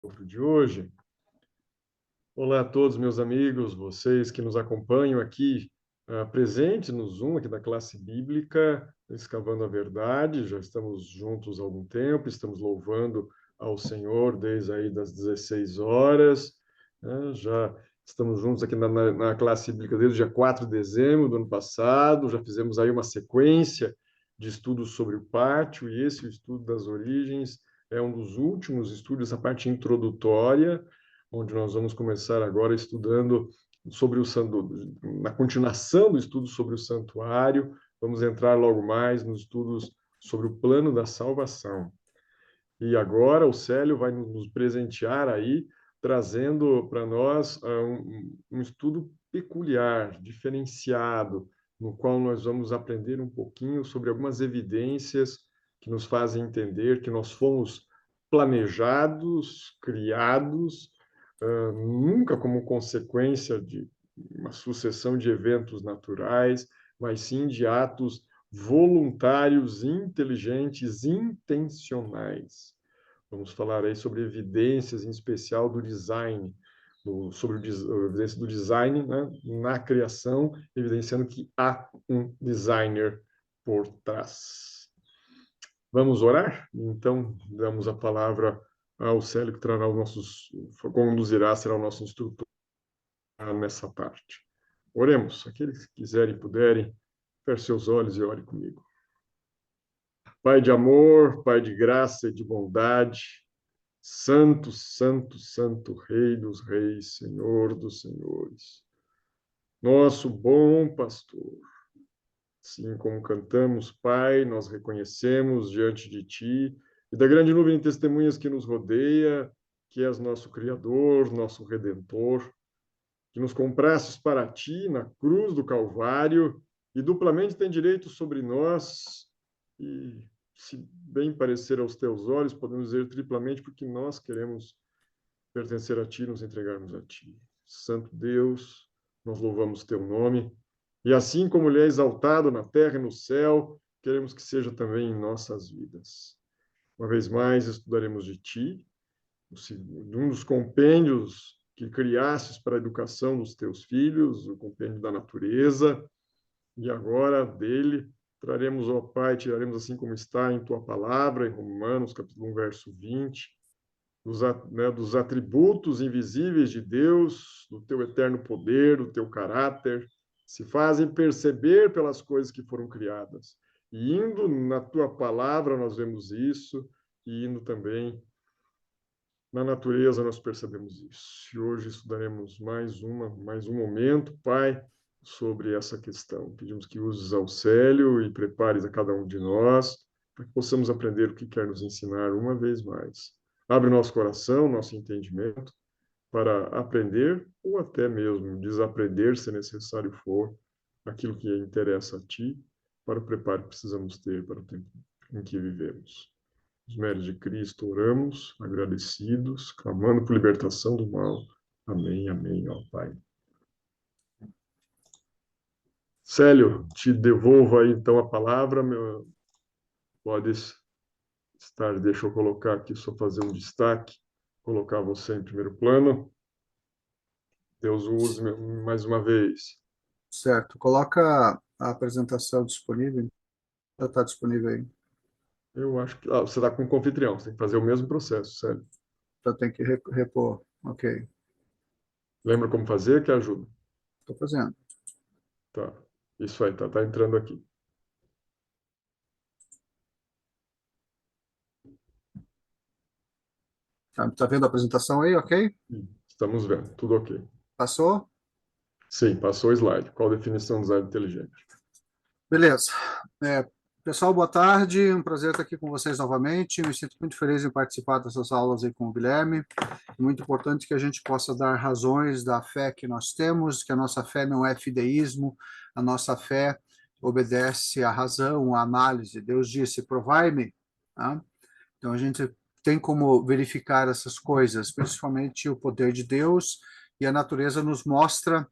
De hoje. Olá a todos, meus amigos, vocês que nos acompanham aqui, presentes no Zoom, aqui da classe bíblica, Escavando a Verdade. Já estamos juntos há algum tempo, estamos louvando ao Senhor desde aí das 16 horas, né? Já estamos juntos aqui na classe bíblica desde o dia 4 de dezembro do ano passado, já fizemos aí uma sequência de estudos sobre o pátio, e esse, o estudo das origens, é um dos últimos estudos, a parte introdutória, onde nós vamos começar agora estudando sobre o na continuação do estudo sobre o santuário. Vamos entrar logo mais nos estudos sobre o plano da salvação. E agora o Célio vai nos presentear aí, trazendo para nós um estudo peculiar, diferenciado, no qual nós vamos aprender um pouquinho sobre algumas evidências que nos fazem entender que nós fomos planejados, criados, nunca como consequência de uma sucessão de eventos naturais, mas sim de atos voluntários, inteligentes, intencionais. Vamos falar aí sobre evidências, em especial do design, sobre a evidência do design, né, na criação, evidenciando que há um designer por trás. Vamos orar? Então, damos a palavra ao Célio, que trará os nossos, conduzirá, será o nosso instrutor nessa parte. Oremos. Aqueles que quiserem e puderem, feche seus olhos e ore comigo. Pai de amor, Pai de graça e de bondade, Santo, Santo, Santo, Rei dos Reis, Senhor dos Senhores, nosso bom pastor. Assim como cantamos, Pai, nós reconhecemos diante de Ti e da grande nuvem de testemunhas que nos rodeia, que és nosso Criador, nosso Redentor, que nos comprastes para Ti na cruz do Calvário e duplamente tem direito sobre nós, e se bem parecer aos Teus olhos, podemos dizer triplamente, porque nós queremos pertencer a Ti, nos entregarmos a Ti. Santo Deus, nós louvamos Teu nome, e assim como Ele é exaltado na terra e no céu, queremos que seja também em nossas vidas. Uma vez mais, estudaremos de Ti, um dos compêndios que criastes para a educação dos Teus filhos, o compêndio da natureza, e agora dele traremos, ó Pai, tiraremos assim como está em Tua palavra, em Romanos, capítulo 1, verso 20, dos atributos invisíveis de Deus, do teu eterno poder, do teu caráter, se fazem perceber pelas coisas que foram criadas. E indo na tua palavra, nós vemos isso, e indo também na natureza, nós percebemos isso. E hoje estudaremos mais um momento, Pai, sobre essa questão. Pedimos que uses ao Célio e prepares a cada um de nós, para que possamos aprender o que quer nos ensinar uma vez mais. Abre nosso coração, nosso entendimento, para aprender ou até mesmo desaprender, se necessário for, aquilo que interessa a Ti, para o preparo que precisamos ter para o tempo em que vivemos. Os méritos de Cristo oramos, agradecidos, clamando por libertação do mal. Amém, amém, ó Pai. Célio, te devolvo aí então a palavra. Podes estar, deixa eu colocar aqui, só fazer um destaque, colocar você em primeiro plano. Deus o use mais uma vez. Certo. Coloca a apresentação disponível. Já está disponível aí. Eu acho que você está com o anfitrião, você tem que fazer o mesmo processo, Célio. Já tem que repor. Ok. Lembra como fazer, que ajuda. Estou fazendo. Tá. Isso aí, tá entrando aqui. Tá vendo a apresentação aí, ok? Estamos vendo, tudo ok. Passou? Sim, passou o slide. Qual a definição do slide inteligente? Beleza. Pessoal, boa tarde. Um prazer estar aqui com vocês novamente. Me sinto muito feliz em participar dessas aulas aí com o Guilherme. É muito importante que a gente possa dar razões da fé que nós temos, que a nossa fé não é fideísmo, a nossa fé obedece à razão, à análise. Deus disse, provai-me. Tá? Então, a gente tem como verificar essas coisas, principalmente o poder de Deus, e a natureza nos mostra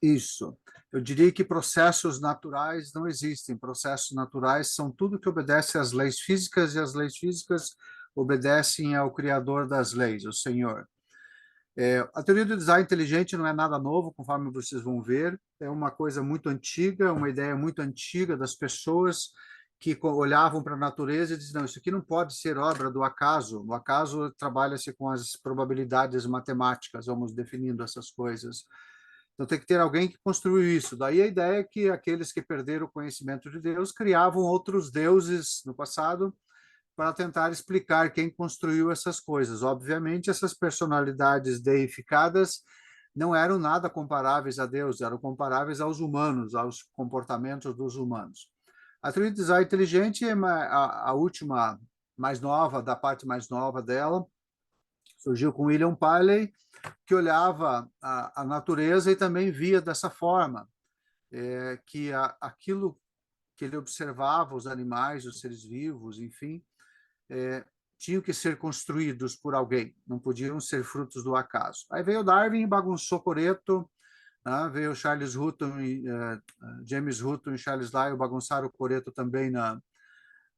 isso. Eu diria que processos naturais não existem. Processos naturais são tudo que obedece às leis físicas, e as leis físicas obedecem ao Criador das leis, o Senhor. A teoria do design inteligente não é nada novo, conforme vocês vão ver, é uma coisa muito antiga, uma ideia muito antiga das pessoas que olhavam para a natureza e diziam, não, isso aqui não pode ser obra do acaso, o acaso trabalha-se com as probabilidades matemáticas, vamos definindo essas coisas. Então tem que ter alguém que construiu isso. Daí a ideia é que aqueles que perderam o conhecimento de Deus criavam outros deuses no passado, para tentar explicar quem construiu essas coisas. Obviamente, essas personalidades deificadas não eram nada comparáveis a Deus, eram comparáveis aos humanos, aos comportamentos dos humanos. A teoria de design inteligente é a última, mais nova, da parte mais nova dela, surgiu com William Paley, que olhava a natureza e também via dessa forma, que aquilo que ele observava, os animais, os seres vivos, enfim, tinham que ser construídos por alguém, não podiam ser frutos do acaso. Aí veio Darwin e bagunçou Coreto, né? Veio Charles Hutton, James Hutton e Charles Lyell bagunçaram o Coreto também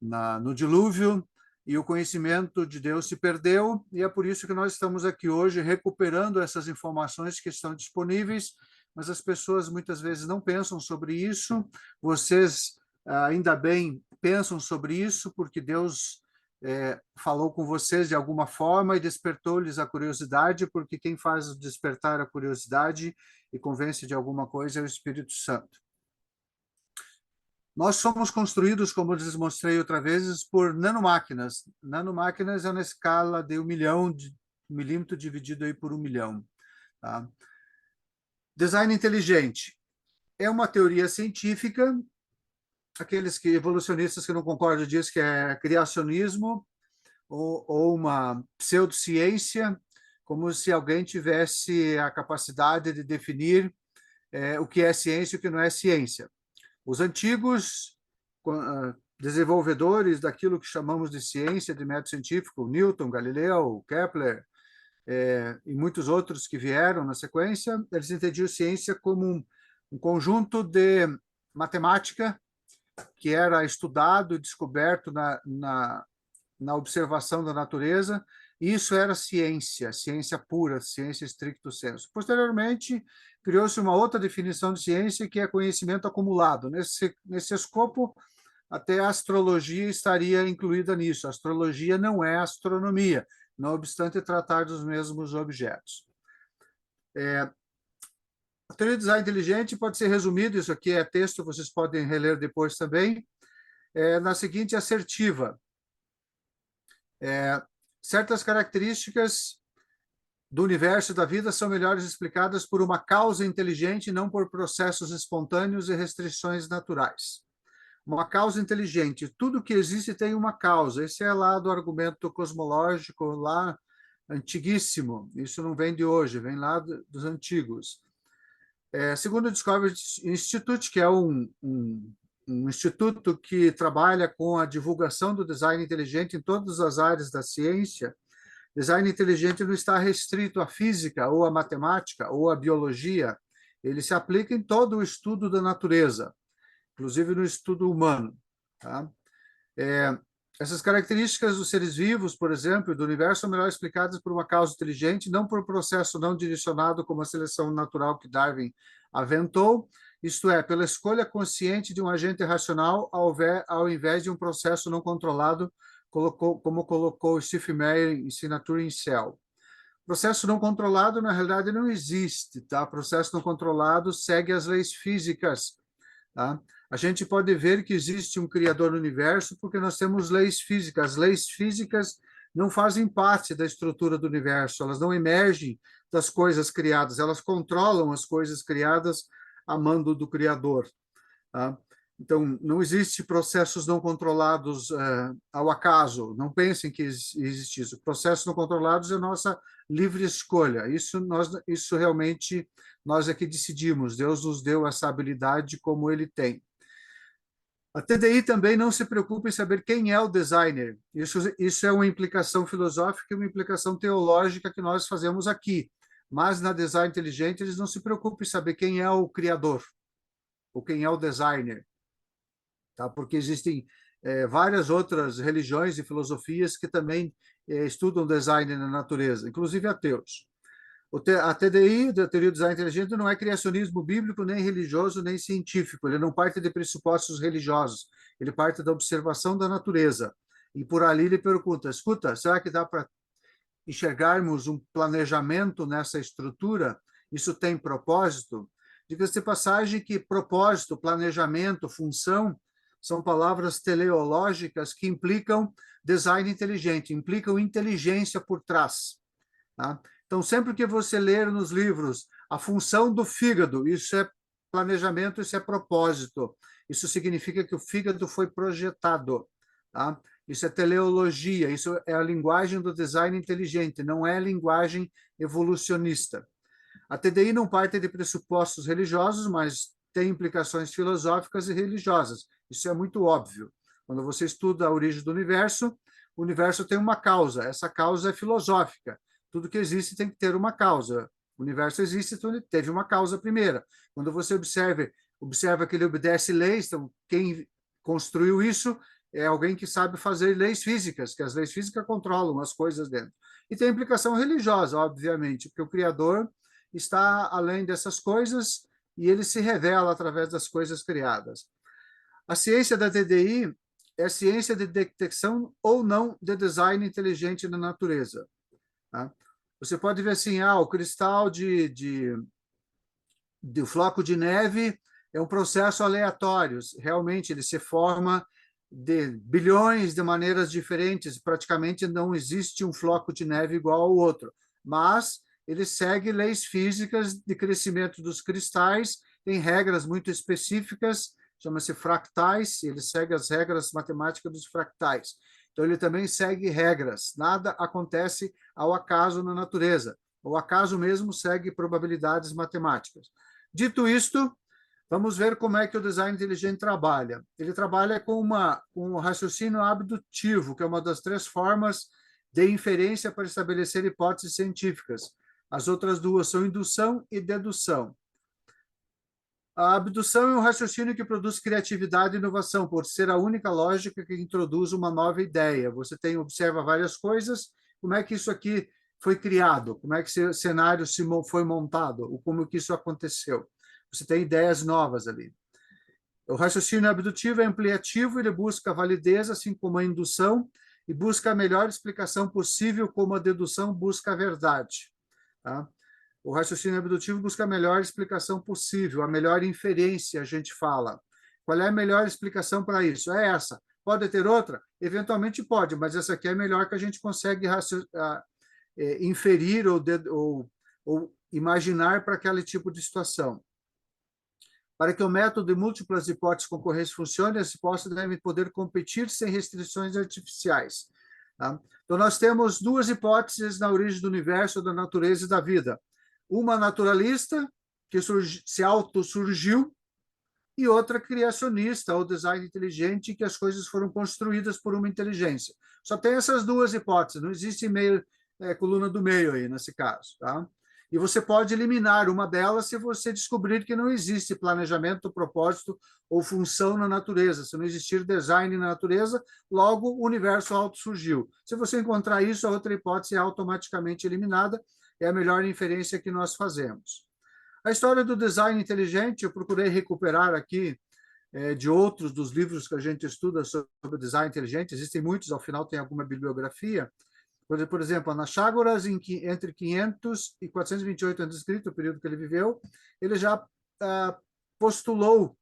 no dilúvio, e o conhecimento de Deus se perdeu, e é por isso que nós estamos aqui hoje recuperando essas informações que estão disponíveis, mas as pessoas muitas vezes não pensam sobre isso. Vocês, ainda bem, pensam sobre isso, porque Deus falou com vocês de alguma forma e despertou-lhes a curiosidade, porque quem faz despertar a curiosidade e convence de alguma coisa é o Espírito Santo. Nós somos construídos, como eu lhes mostrei outra vez, por nanomáquinas. Nanomáquinas é na escala de 1 milhão de milímetro dividido aí por 1 milhão. Tá? Design inteligente é uma teoria científica. Aqueles evolucionistas que não concordam dizem que é criacionismo ou uma pseudociência, como se alguém tivesse a capacidade de definir o que é ciência e o que não é ciência. Os antigos desenvolvedores daquilo que chamamos de ciência, de método científico, Newton, Galileu, Kepler, e muitos outros que vieram na sequência, eles entendiam ciência como um conjunto de matemática que era estudado e descoberto na observação da natureza. Isso era ciência, ciência pura, ciência stricto sensu. Posteriormente, criou-se uma outra definição de ciência, que é conhecimento acumulado. Nesse escopo, até a astrologia estaria incluída nisso. A astrologia não é astronomia, não obstante tratar dos mesmos objetos. A teoria do design inteligente pode ser resumida, isso aqui é texto, vocês podem reler depois também, na seguinte assertiva. Certas características do universo e da vida são melhores explicadas por uma causa inteligente, não por processos espontâneos e restrições naturais. Uma causa inteligente. Tudo que existe tem uma causa. Esse é lá do argumento cosmológico, lá antiguíssimo. Isso não vem de hoje, vem lá dos antigos. Segundo o Discovery Institute, que é um instituto que trabalha com a divulgação do design inteligente em todas as áreas da ciência, design inteligente não está restrito à física, ou à matemática, ou à biologia. Ele se aplica em todo o estudo da natureza, inclusive no estudo humano. Tá? Essas características dos seres vivos, por exemplo, do universo, são melhor explicadas por uma causa inteligente, não por processo não direcionado, como a seleção natural que Darwin aventou, isto é, pela escolha consciente de um agente racional, ao invés de um processo não controlado, como colocou Stephen Meyer em Signature in Cell. Processo não controlado, na realidade, não existe. Tá? Processo não controlado segue as leis físicas. Tá? A gente pode ver que existe um criador no universo porque nós temos leis físicas. As leis físicas não fazem parte da estrutura do universo, elas não emergem das coisas criadas, elas controlam as coisas criadas a mando do Criador. Tá? Então, não existe processos não controlados ao acaso, não pensem que existe isso. Processos não controlados é nossa livre escolha, isso realmente nós é que decidimos, Deus nos deu essa habilidade como Ele tem. A TDI também não se preocupa em saber quem é o designer. Isso é uma implicação filosófica e uma implicação teológica que nós fazemos aqui. Mas na design inteligente eles não se preocupam em saber quem é o criador ou quem é o designer, tá? Porque existem várias outras religiões e filosofias que também estudam design na natureza, inclusive ateus. A TDI, da Teoria do Design Inteligente, não é criacionismo bíblico, nem religioso, nem científico. Ele não parte de pressupostos religiosos. Ele parte da observação da natureza. E por ali ele pergunta, escuta, será que dá para enxergarmos um planejamento nessa estrutura? Isso tem propósito? Diga-se de passagem que propósito, planejamento, função, são palavras teleológicas que implicam design inteligente, implicam inteligência por trás. Tá? Então, sempre que você ler nos livros a função do fígado, isso é planejamento, isso é propósito. Isso significa que o fígado foi projetado. Tá? Isso é teleologia, isso é a linguagem do design inteligente, não é linguagem evolucionista. A TDI não parte de pressupostos religiosos, mas tem implicações filosóficas e religiosas. Isso é muito óbvio. Quando você estuda a origem do universo, o universo tem uma causa. Essa causa é filosófica. Tudo que existe tem que ter uma causa. O universo existe, então ele teve uma causa primeira. Quando você observa que ele obedece leis, então quem construiu isso é alguém que sabe fazer leis físicas, que as leis físicas controlam as coisas dentro. E tem implicação religiosa, obviamente, porque o Criador está além dessas coisas e ele se revela através das coisas criadas. A ciência da TDI é a ciência de detecção ou não de design inteligente na natureza. Tá? Você pode ver assim, o cristal de floco de neve é um processo aleatório. Realmente, ele se forma de bilhões de maneiras diferentes. Praticamente não existe um floco de neve igual ao outro. Mas ele segue leis físicas de crescimento dos cristais, tem regras muito específicas, chama-se fractais, ele segue as regras matemáticas dos fractais. Então, ele também segue regras. Nada acontece ao acaso na natureza. O acaso mesmo segue probabilidades matemáticas. Dito isto, vamos ver como é que o design inteligente trabalha. Ele trabalha com um raciocínio abdutivo, que é uma das 3 formas de inferência para estabelecer hipóteses científicas. As outras 2 são indução e dedução. A abdução é um raciocínio que produz criatividade e inovação, por ser a única lógica que introduz uma nova ideia. Você observa várias coisas, como é que isso aqui foi criado, como é que esse cenário foi montado, como que isso aconteceu. Você tem ideias novas ali. O raciocínio abdutivo é ampliativo, ele busca validez, assim como a indução, e busca a melhor explicação possível, como a dedução busca a verdade. Tá? O raciocínio abdutivo busca a melhor explicação possível, a melhor inferência, a gente fala. Qual é a melhor explicação para isso? É essa. Pode ter outra? Eventualmente pode, mas essa aqui é a melhor que a gente consegue inferir ou imaginar para aquele tipo de situação. Para que o método de múltiplas hipóteses concorrentes funcione, as hipóteses devem poder competir sem restrições artificiais. Tá? Então, nós temos 2 hipóteses na origem do universo, da natureza e da vida. Uma naturalista, que se autossurgiu, e outra criacionista, ou design inteligente, que as coisas foram construídas por uma inteligência. Só tem essas 2 hipóteses, não existe coluna do meio aí, nesse caso. Tá? E você pode eliminar uma delas se você descobrir que não existe planejamento, propósito ou função na natureza. Se não existir design na natureza, logo o universo autossurgiu. Se você encontrar isso, a outra hipótese é automaticamente eliminada. É a melhor inferência que nós fazemos. A história do design inteligente, eu procurei recuperar aqui de outros dos livros que a gente estuda sobre design inteligente. Existem muitos, ao final tem alguma bibliografia. Por exemplo, Anaxágoras, entre 500 e 428 a.C., o período que ele viveu, ele já postulou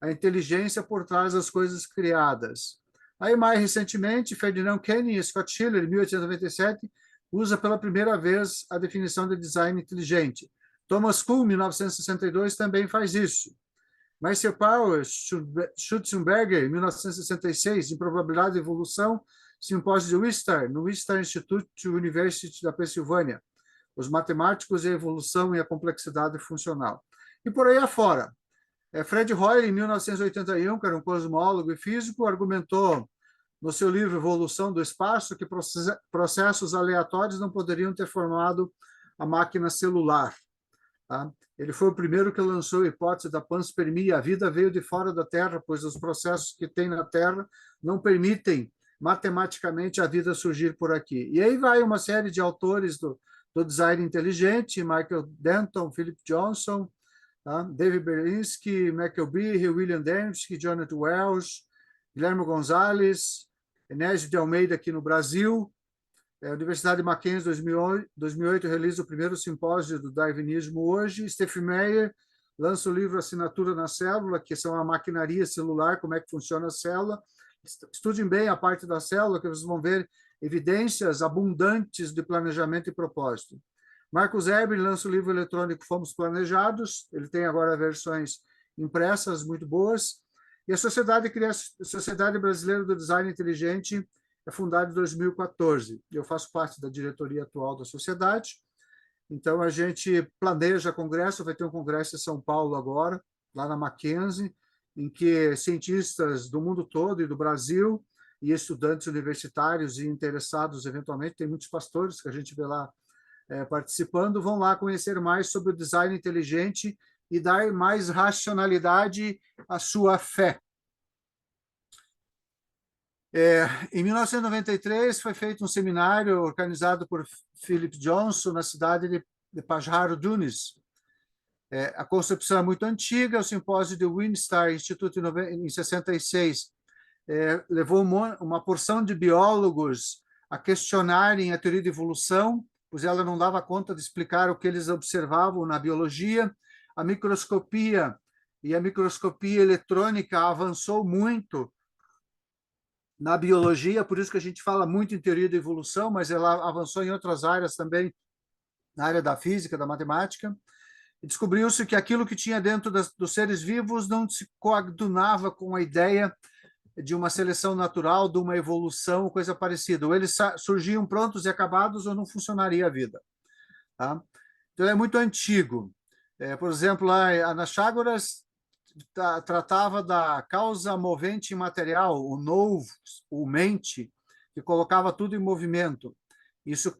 a inteligência por trás das coisas criadas. Aí, mais recentemente, Ferdinand Kenny e Scott Schiller, em 1897, usa pela primeira vez a definição de design inteligente. Thomas Kuhn, em 1962, também faz isso. Marcia Powers, Schutzenberger, em 1966, em Probabilidade de Evolução, simpósio de Wistar, no Wistar Institute University da Pensilvânia, os matemáticos e a evolução e a complexidade funcional. E por aí afora. Fred Hoyle, em 1981, que era um cosmólogo e físico, argumentou no seu livro Evolução do Espaço que processos aleatórios não poderiam ter formado a máquina celular. tá? Ele foi o primeiro que lançou a hipótese da panspermia. A vida veio de fora da Terra, pois os processos que tem na Terra não permitem matematicamente a vida surgir por aqui. E aí vai uma série de autores do design inteligente: Michael Denton, Philip Johnson, tá? David Berinsky, Michael Behe, William Dembski, Jonathan Wells, Guilherme Gonzalez, Enésio de Almeida aqui no Brasil. A Universidade de Mackenzie, 2008, realiza o primeiro simpósio do darwinismo hoje. Stephen Meyer lança o livro Assinatura na Célula, que são a maquinaria celular, como é que funciona a célula. Estudem bem a parte da célula, que vocês vão ver evidências abundantes de planejamento e propósito. Marcus Eber lança o livro eletrônico Fomos Planejados. Ele tem agora versões impressas muito boas. E a Sociedade Brasileira do Design Inteligente é fundada em 2014. Eu faço parte da diretoria atual da sociedade. Então, a gente planeja congresso. Vai ter um congresso em São Paulo agora, lá na Mackenzie, em que cientistas do mundo todo e do Brasil e estudantes universitários e interessados, eventualmente, tem muitos pastores que a gente vê lá participando, vão lá conhecer mais sobre o design inteligente e dar mais racionalidade à sua fé. Em 1993, foi feito um seminário organizado por Philip Johnson na cidade de Pajaro Dunes. A concepção é muito antiga. O simpósio do Windstar Institute em 66 levou uma porção de biólogos a questionarem a teoria de evolução, pois ela não dava conta de explicar o que eles observavam na biologia. A microscopia e a microscopia eletrônica avançou muito na biologia, por isso que a gente fala muito em teoria da evolução, mas ela avançou em outras áreas também, na área da física, da matemática, e descobriu-se que aquilo que tinha dentro dos seres vivos não se coadunava com a ideia de uma seleção natural, de uma evolução, coisa parecida. Ou eles surgiam prontos e acabados, ou não funcionaria a vida. Tá? Então, é muito antigo. Por exemplo, a Anaxágoras tratava da causa movente imaterial, o nous, o mente, que colocava tudo em movimento. Isso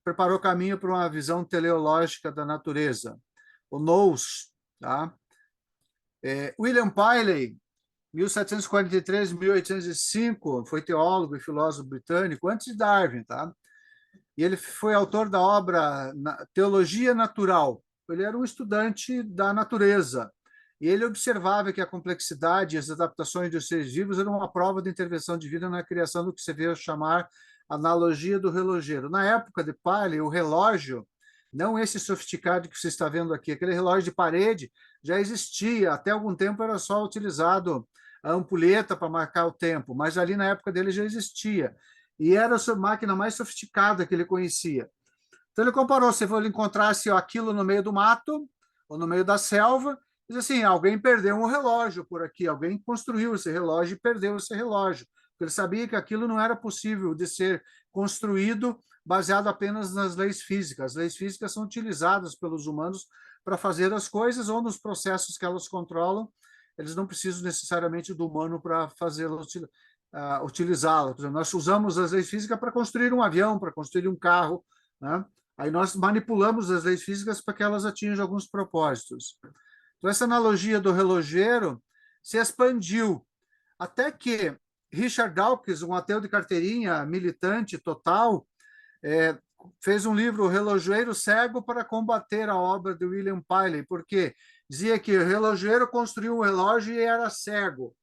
preparou caminho para uma visão teleológica da natureza. O nous, tá? William Paley, 1743-1805, foi teólogo e filósofo britânico, antes de Darwin, tá? E ele foi autor da obra Teologia Natural. Ele era um estudante da natureza. E ele observava que a complexidade e as adaptações dos seres vivos eram uma prova de intervenção divina na criação do que se veio chamar analogia do relojeiro. Na época de Paley, o relógio, não esse sofisticado que você está vendo aqui, aquele relógio de parede já existia, até algum tempo era só utilizado a ampulheta para marcar o tempo, mas ali na época dele já existia. E era a máquina mais sofisticada que ele conhecia. Então ele comparou, se ele encontrasse aquilo no meio do mato ou no meio da selva, diz assim, alguém perdeu um relógio por aqui, alguém construiu esse relógio e perdeu esse relógio. Ele sabia que aquilo não era possível de ser construído baseado apenas nas leis físicas. As leis físicas são utilizadas pelos humanos para fazer as coisas ou nos processos que elas controlam. Eles não precisam necessariamente do humano para fazê-las, utilizá-las. Por exemplo, nós usamos as leis físicas para construir um avião, para construir um carro, né? Aí nós manipulamos as leis físicas para que elas atinjam alguns propósitos. Então, essa analogia do relojeiro se expandiu até que Richard Dawkins, um ateu de carteirinha, militante total, fez um livro, O Relojoeiro Cego, para combater a obra de William Paley, porque dizia que o relojeiro construiu um relógio e era cego.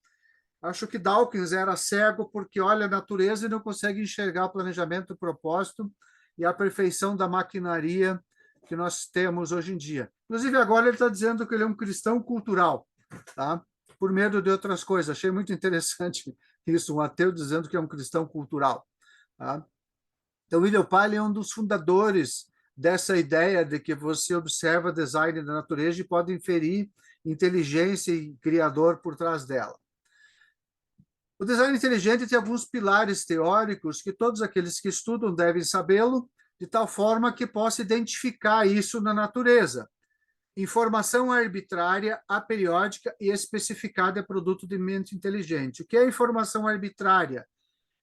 Acho que Dawkins era cego porque olha a natureza e não consegue enxergar o planejamento, o propósito e a perfeição da maquinaria que nós temos hoje em dia. Inclusive, agora ele está dizendo que ele é um cristão cultural, tá? Por medo de outras coisas. Achei muito interessante isso, um ateu dizendo que é um cristão cultural. Tá? Então, William Paley é um dos fundadores dessa ideia de que você observa design da natureza e pode inferir inteligência e criador por trás dela. O design inteligente tem alguns pilares teóricos que todos aqueles que estudam devem sabê-lo, de tal forma que possa identificar isso na natureza. Informação arbitrária, aperiódica e especificada é produto de mente inteligente. O que é informação arbitrária?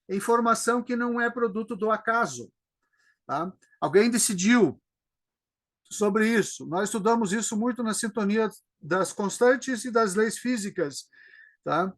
É informação que não é produto do acaso. Tá? Alguém decidiu sobre isso. Nós estudamos isso muito na sintonia das constantes e das leis físicas, tá?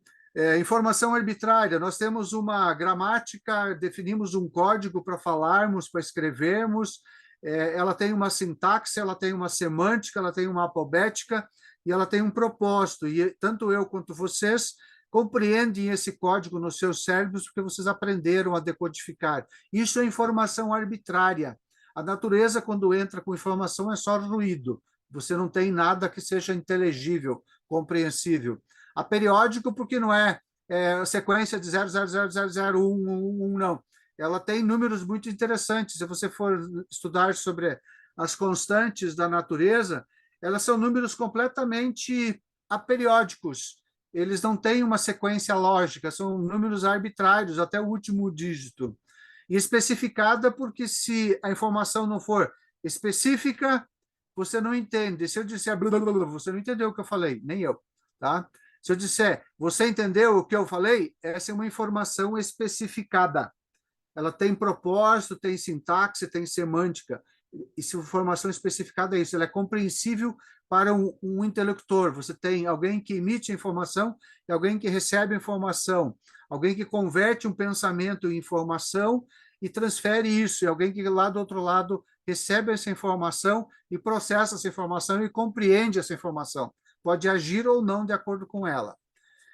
Informação arbitrária, nós temos uma gramática, definimos um código para falarmos, para escrevermos, ela tem uma sintaxe, ela tem uma semântica, ela tem uma apobética e ela tem um propósito, e tanto eu quanto vocês compreendem esse código nos seus cérebros porque vocês aprenderam a decodificar. Isso é informação arbitrária. A natureza, quando entra com informação, é só ruído. Você não tem nada que seja inteligível, compreensível. A periódico, porque não é, sequência de 000000111, não. Ela tem números muito interessantes. Se você for estudar sobre as constantes da natureza, elas são números completamente aperiódicos. Eles não têm uma sequência lógica, são números arbitrários até o último dígito. E especificada porque se a informação não for específica, você não entende. Se eu disser blá, blá, blá, você não entendeu o que eu falei, nem eu, tá? Se eu disser, você entendeu o que eu falei? Essa é uma informação especificada. Ela tem propósito, tem sintaxe, tem semântica. E se informação especificada é isso, ela é compreensível para um intelector. Você tem alguém que emite a informação e alguém que recebe a informação, alguém que converte um pensamento em informação e transfere isso, e alguém que lá do outro lado recebe essa informação e processa essa informação e compreende essa informação. Pode agir ou não de acordo com ela.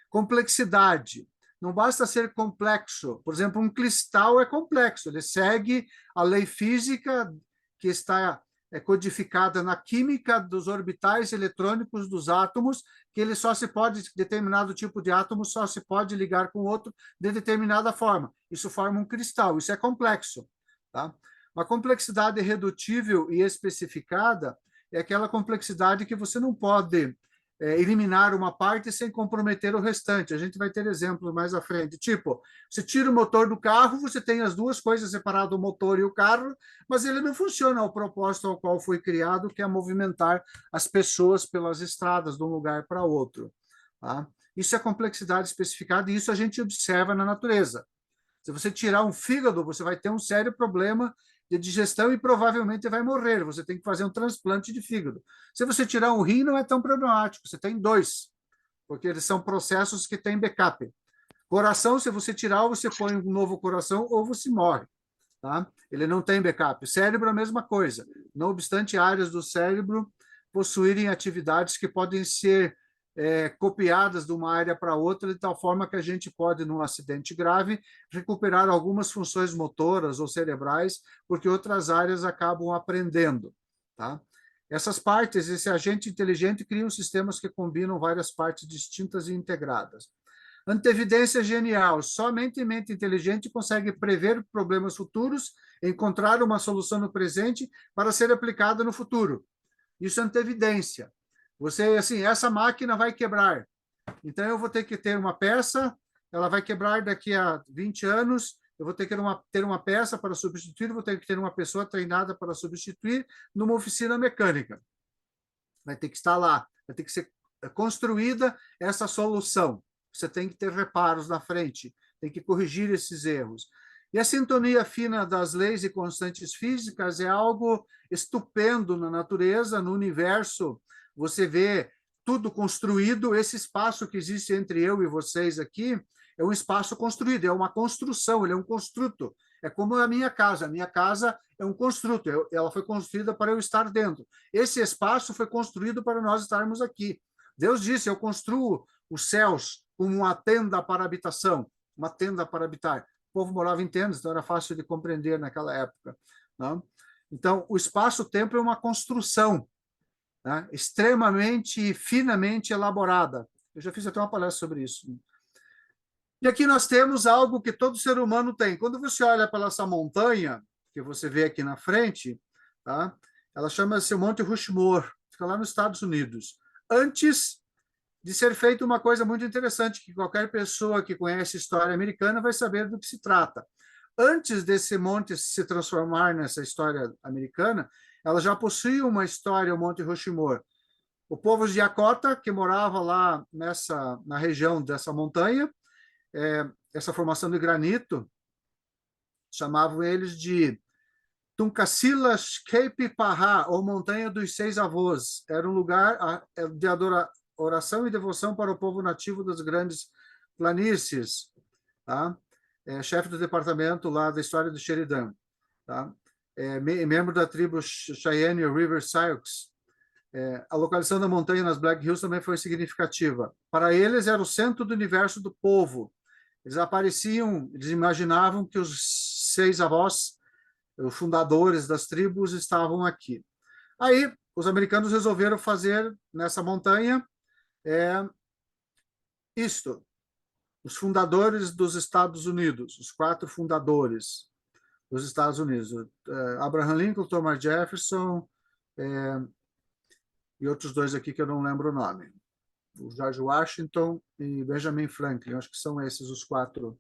Complexidade. Não basta ser complexo. Por exemplo, um cristal é complexo. Ele segue a lei física que está codificada na química dos orbitais eletrônicos dos átomos, que ele só se pode, determinado tipo de átomo só se pode ligar com outro de determinada forma. Isso forma um cristal. Isso é complexo. Tá? Uma complexidade redutível e especificada é aquela complexidade que você não pode eliminar uma parte sem comprometer o restante. A gente vai ter exemplos mais à frente. Tipo, você tira o motor do carro, você tem as duas coisas separadas, o motor e o carro, mas ele não funciona ao propósito ao qual foi criado, que é movimentar as pessoas pelas estradas de um lugar para outro. Tá? Isso é complexidade especificada e isso a gente observa na natureza. Se você tirar um fígado, você vai ter um sério problema de digestão e provavelmente vai morrer. Você tem que fazer um transplante de fígado. Se você tirar um rim, não é tão problemático. Você tem dois, porque eles são processos que têm backup. Coração, se você tirar, você põe um novo coração ou você morre. Tá? Ele não tem backup. Cérebro, a mesma coisa. Não obstante áreas do cérebro possuírem atividades que podem ser copiadas de uma área para outra, de tal forma que a gente pode, num acidente grave, recuperar algumas funções motoras ou cerebrais, porque outras áreas acabam aprendendo. Tá? Essas partes, esse agente inteligente, criam sistemas que combinam várias partes distintas e integradas. Antevidência genial. Somente mente inteligente consegue prever problemas futuros, encontrar uma solução no presente para ser aplicada no futuro. Isso é antevidência. Você, assim, essa máquina vai quebrar. Então, eu vou ter que ter uma peça, ela vai quebrar daqui a 20 anos, eu vou ter que ter uma peça para substituir, vou ter que ter uma pessoa treinada para substituir numa oficina mecânica. Vai ter que estar lá, vai ter que ser construída essa solução. Você tem que ter reparos na frente, tem que corrigir esses erros. E a sintonia fina das leis e constantes físicas é algo estupendo na natureza, no universo. Você vê tudo construído, esse espaço que existe entre eu e vocês aqui é um espaço construído, é uma construção, ele é um construto. É como a minha casa é um construto, ela foi construída para eu estar dentro. Esse espaço foi construído para nós estarmos aqui. Deus disse, eu construo os céus como uma tenda para habitação, uma tenda para habitar. O povo morava em tendas, então era fácil de compreender naquela época. Não? Então, o espaço-tempo é uma construção, né? Extremamente finamente elaborada. Eu já fiz até uma palestra sobre isso. E aqui nós temos algo que todo ser humano tem. Quando você olha para essa montanha, que você vê aqui na frente, tá? Ela chama-se Monte Rushmore, fica lá nos Estados Unidos. Antes de ser feita uma coisa muito interessante, que qualquer pessoa que conhece história americana vai saber do que se trata. Antes desse monte se transformar nessa história americana, ela já possuía uma história, o Monte Rushmore. O povo de Yakota, que morava lá na região dessa montanha, essa formação de granito, chamavam eles de Tunkasilas Cape Pará, ou Montanha dos Seis Avós, era um lugar de oração e devoção para o povo nativo das grandes planícies, tá? Chefe do departamento lá da história do Sheridan, tá? Membro da tribo Cheyenne River Sioux. A localização da montanha nas Black Hills também foi significativa. Para eles, era o centro do universo do povo. Eles imaginavam que os seis avós, os fundadores das tribos, estavam aqui. Aí, os americanos resolveram fazer nessa montanha isto. Os fundadores dos Estados Unidos, os 4 fundadores dos Estados Unidos, Abraham Lincoln, Thomas Jefferson, e outros 2 aqui que eu não lembro o nome, o George Washington e Benjamin Franklin, acho que são esses os quatro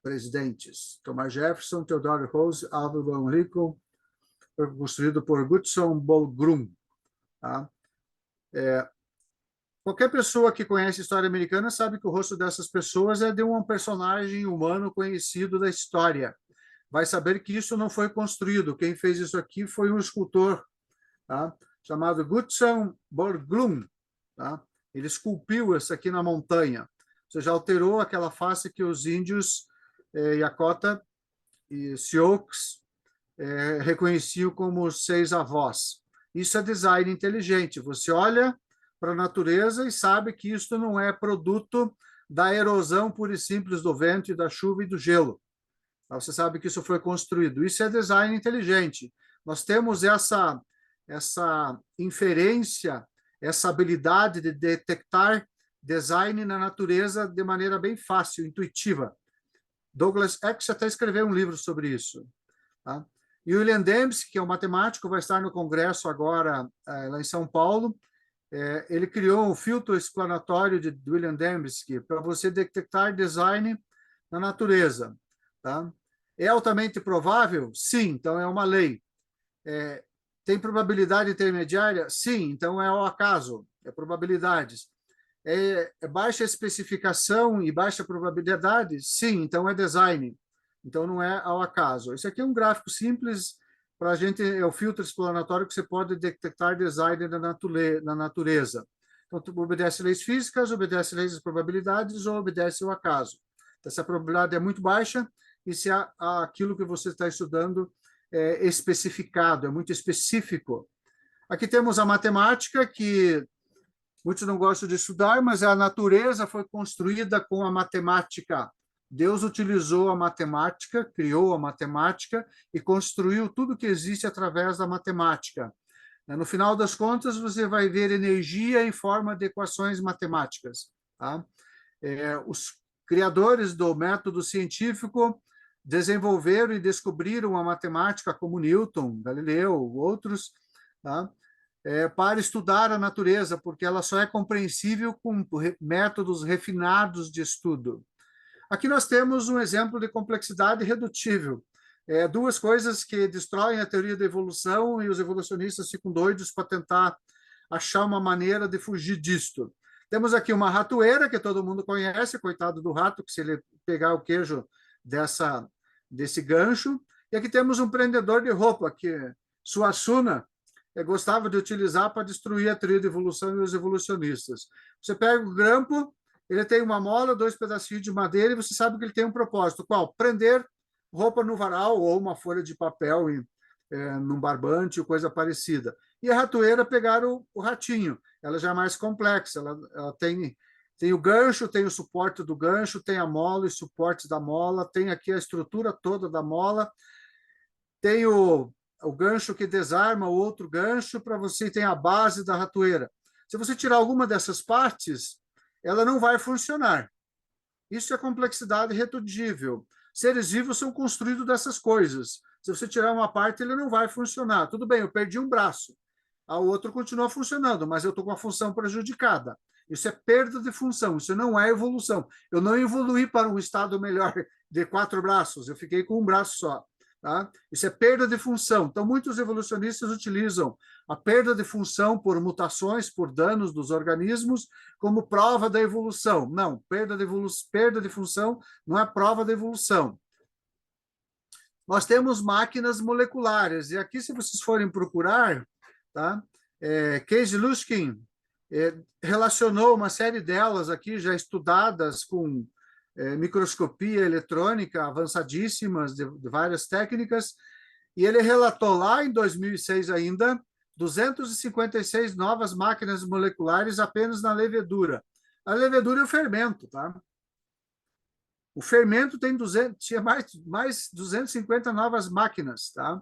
presidentes. Thomas Jefferson, Theodore Roosevelt, Abraham Lincoln, foi construído por Goodson Ball-Grum. Tá? Qualquer pessoa que conhece a história americana sabe que o rosto dessas pessoas é de um personagem humano conhecido da história. Vai saber que isso não foi construído. Quem fez isso aqui foi um escultor, tá? Chamado Goodson Ball-Grum. Tá? Ele esculpiu isso aqui na montanha. Ou seja, alterou aquela face que os índios Lakota e Sioux reconheciam como os 6 avós. Isso é design inteligente. Você olha para a natureza e sabe que isso não é produto da erosão pura e simples do vento e da chuva e do gelo. Você sabe que isso foi construído. Isso é design inteligente. Nós temos essa inferência, essa habilidade de detectar design na natureza de maneira bem fácil, intuitiva. Douglas X até escreveu um livro sobre isso. Tá? E William Dembski, que é um matemático, vai estar no congresso agora lá em São Paulo. Ele criou um filtro explanatório de William Dembski para você detectar design na natureza. Tá? É altamente provável? Sim, então é uma lei. Tem probabilidade intermediária? Sim, então é ao acaso, é probabilidades. É baixa especificação e baixa probabilidade? Sim, então é design. Então não é ao acaso. Isso aqui é um gráfico simples para a gente, é o filtro explanatório que você pode detectar design na natureza. Então, obedece leis físicas, obedece leis das probabilidades ou obedece ao acaso. Essa probabilidade é muito baixa e se aquilo que você está estudando é especificado, é muito específico. Aqui temos a matemática, que muitos não gostam de estudar, mas a natureza foi construída com a matemática. Deus utilizou a matemática, criou a matemática e construiu tudo que existe através da matemática. No final das contas, você vai ver energia em forma de equações matemáticas. Tá? Os criadores do método científico desenvolveram e descobriram a matemática, como Newton, Galileu, outros, tá? Para estudar a natureza, porque ela só é compreensível com métodos refinados de estudo. Aqui nós temos um exemplo de complexidade redutível. 2 coisas que destroem a teoria da evolução e os evolucionistas ficam doidos para tentar achar uma maneira de fugir disto. Temos aqui uma ratoeira, que todo mundo conhece, coitado do rato, que se ele pegar o queijo desse gancho. E aqui temos um prendedor de roupa, que Suassuna gostava de utilizar para destruir a teoria da evolução e os evolucionistas. Você pega o grampo, ele tem uma mola, 2 pedacinhos de madeira, e você sabe que ele tem um propósito. Qual? Prender roupa no varal ou uma folha de papel num barbante ou coisa parecida. E a ratoeira pegar o ratinho. Ela já é mais complexa. Ela tem o gancho, tem o suporte do gancho, tem a mola e suportes da mola, tem aqui a estrutura toda da mola, tem o gancho que desarma o outro gancho, para você tem a base da ratoeira. Se você tirar alguma dessas partes, ela não vai funcionar. Isso é complexidade reduzível. Seres vivos são construídos dessas coisas. Se você tirar uma parte, ele não vai funcionar. Tudo bem, eu perdi um braço. O outro continua funcionando, mas eu estou com a função prejudicada. Isso é perda de função, isso não é evolução. Eu não evoluí para um estado melhor de 4 braços, eu fiquei com um braço só. Tá? Isso é perda de função. Então, muitos evolucionistas utilizam a perda de função por mutações, por danos dos organismos, como prova da evolução. Não, perda de função não é prova da evolução. nós temos máquinas moleculares. E aqui, se vocês forem procurar, tá? Casey Luskin relacionou uma série delas aqui, já estudadas com microscopia eletrônica avançadíssimas, de várias técnicas, e ele relatou lá em 2006 ainda 256 novas máquinas moleculares apenas na levedura. A levedura é o fermento, tá? O fermento tinha mais 250 novas máquinas, tá?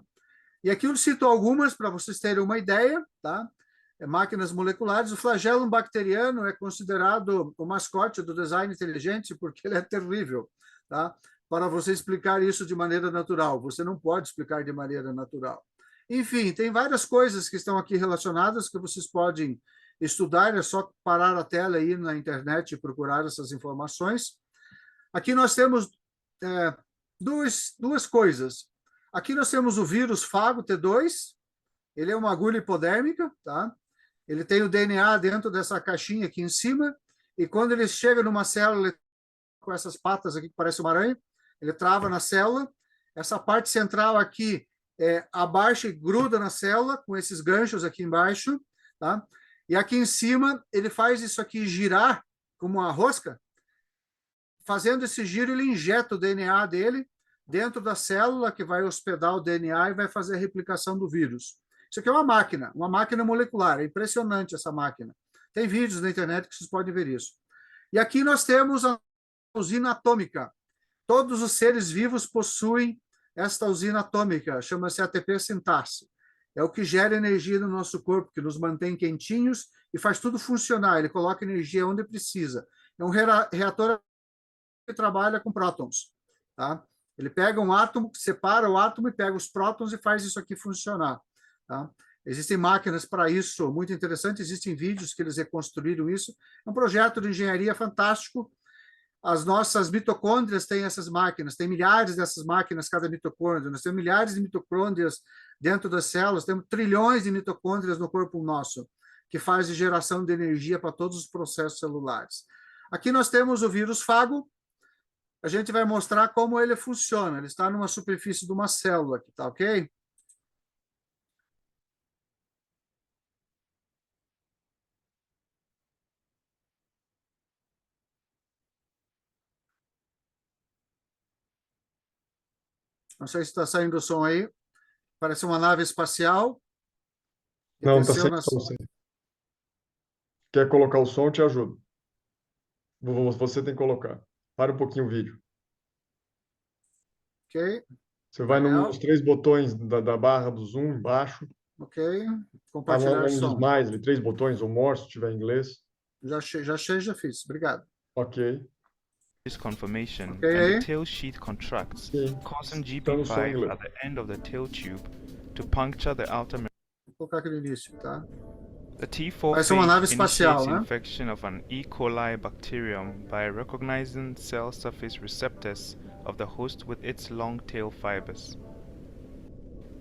E aqui eu cito algumas para vocês terem uma ideia, tá? Máquinas moleculares. O flagelo bacteriano é considerado o mascote do design inteligente porque ele é terrível, tá? Para você explicar isso de maneira natural. Você não pode explicar de maneira natural. Enfim, tem várias coisas que estão aqui relacionadas que vocês podem estudar. É só parar a tela aí na internet e procurar essas informações. Aqui nós temos duas coisas. Aqui nós temos o vírus fago T2. Ele é uma agulha hipodérmica, tá? Ele tem o DNA dentro dessa caixinha aqui em cima, e quando ele chega numa célula com essas patas aqui que parece uma aranha, ele trava na célula. Essa parte central aqui abaixa e gruda na célula com esses ganchos aqui embaixo, tá? E aqui em cima ele faz isso aqui girar como uma rosca. Fazendo esse giro, ele injeta o DNA dele dentro da célula que vai hospedar o DNA e vai fazer a replicação do vírus. Isso aqui é uma máquina molecular. É impressionante essa máquina. Tem vídeos na internet que vocês podem ver isso. E aqui nós temos a usina atômica. Todos os seres vivos possuem esta usina atômica, chama-se ATP sintase. É o que gera energia no nosso corpo, que nos mantém quentinhos e faz tudo funcionar. Ele coloca energia onde precisa. É um reator que trabalha com prótons, tá? Ele pega um átomo, separa o átomo e pega os prótons e faz isso aqui funcionar, tá? Existem máquinas para isso, muito interessante, existem vídeos que eles reconstruíram isso. É um projeto de engenharia fantástico. As nossas mitocôndrias têm essas máquinas, tem milhares dessas máquinas cada mitocôndria. Nós temos milhares de mitocôndrias dentro das células, temos trilhões de mitocôndrias no corpo nosso, que fazem geração de energia para todos os processos celulares. Aqui nós temos o vírus fago. A gente vai mostrar como ele funciona. Ele está numa superfície de uma célula aqui, tá ok? Não sei se está saindo o som aí. Parece uma nave espacial. Não, está Desceu sem na... som. Sim. Quer colocar o som? Eu te ajudo. Você tem que colocar. Para um pouquinho o vídeo. Ok. Você vai nos 3 botões da barra do zoom embaixo. Ok. Compartilhar Um dos som. mais, 3 botões, ou more, se tiver em inglês. Já fiz. Obrigado. Ok. This confirmation Okay. and the tail sheath contracts, causing GP5 at the end of the tail tube to puncture the outer membrane. Vou colocar aqui no início, tá? The T4 Parece uma nave phage espacial, initiates né? infection of an E. coli bacterium by recognizing cell surface receptors of the host with its long tail fibers.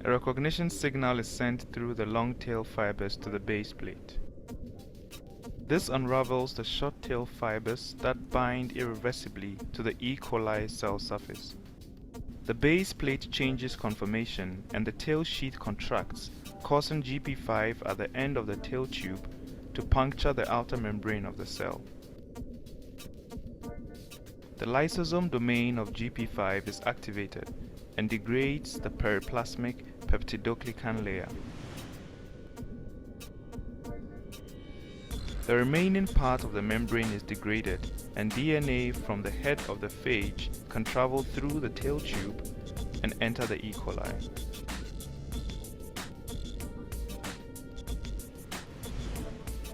A recognition signal is sent through the long tail fibers to the base plate. This unravels the short tail fibers that bind irreversibly to the E. coli cell surface. The base plate changes conformation and the tail sheath contracts, causing GP5 at the end of the tail tube to puncture the outer membrane of the cell. The lysosome domain of GP5 is activated and degrades the periplasmic peptidoglycan layer. The remaining part of the membrane is degraded, and DNA from the head of the phage can travel through the tail tube and enter the E. coli.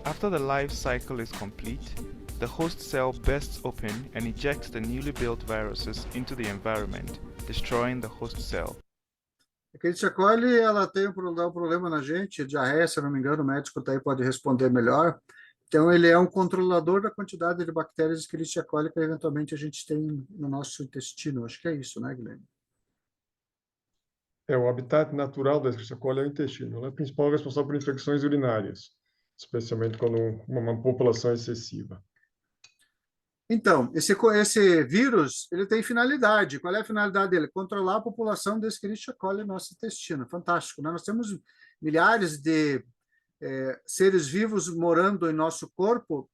After the life cycle is complete, the host cell bursts open and ejects the newly built viruses into the environment, destroying the host cell. A Escherichia coli, ela tem dá um problema na gente, diarreia, se eu não me engano, o médico daí pode responder melhor. Então, ele é um controlador da quantidade de bactérias Escherichia coli que eventualmente a gente tem no nosso intestino. Acho que é isso, né, Guilherme? O habitat natural da Escherichia coli é o intestino. Ela é a principal responsável por infecções urinárias, especialmente quando uma população excessiva. Então, esse vírus, ele tem finalidade. Qual é a finalidade dele? Controlar a população desse que Escherichia coli no nosso intestino. Fantástico, né? Nós temos milhares de seres vivos morando em nosso corpo,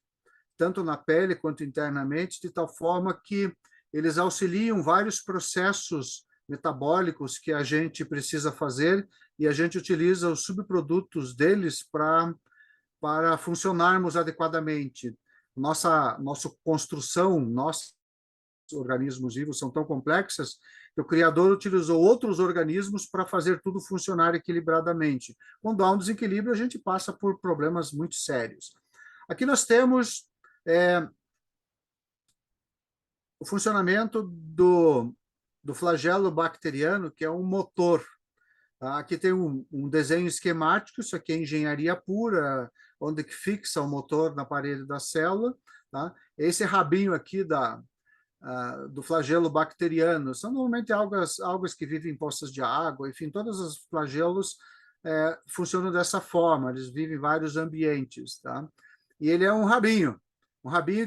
tanto na pele quanto internamente, de tal forma que eles auxiliam vários processos metabólicos que a gente precisa fazer e a gente utiliza os subprodutos deles para funcionarmos adequadamente. Nossa construção, nossos organismos vivos são tão complexas que o Criador utilizou outros organismos para fazer tudo funcionar equilibradamente. Quando há um desequilíbrio, a gente passa por problemas muito sérios. Aqui nós temos o funcionamento do flagelo bacteriano, que é um motor. Tá? Aqui tem um desenho esquemático, isso aqui é engenharia pura, onde que fixa o motor na parede da célula. Tá? Esse rabinho aqui do flagelo bacteriano são normalmente algas que vivem em poças de água, enfim, todos os flagelos funcionam dessa forma, eles vivem em vários ambientes. Tá? E ele é um rabinho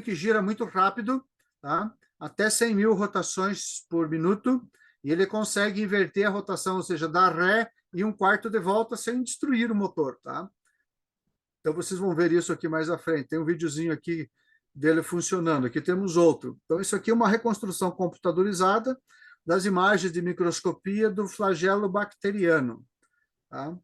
que gira muito rápido, tá? Até 100 mil rotações por minuto, e ele consegue inverter a rotação, ou seja, dar ré e um quarto de volta sem destruir o motor. Tá? Então, vocês vão ver isso aqui mais à frente. Tem um videozinho aqui dele funcionando. Aqui temos outro. Então, isso aqui é uma reconstrução computadorizada das imagens de microscopia do flagelo bacteriano. Tá?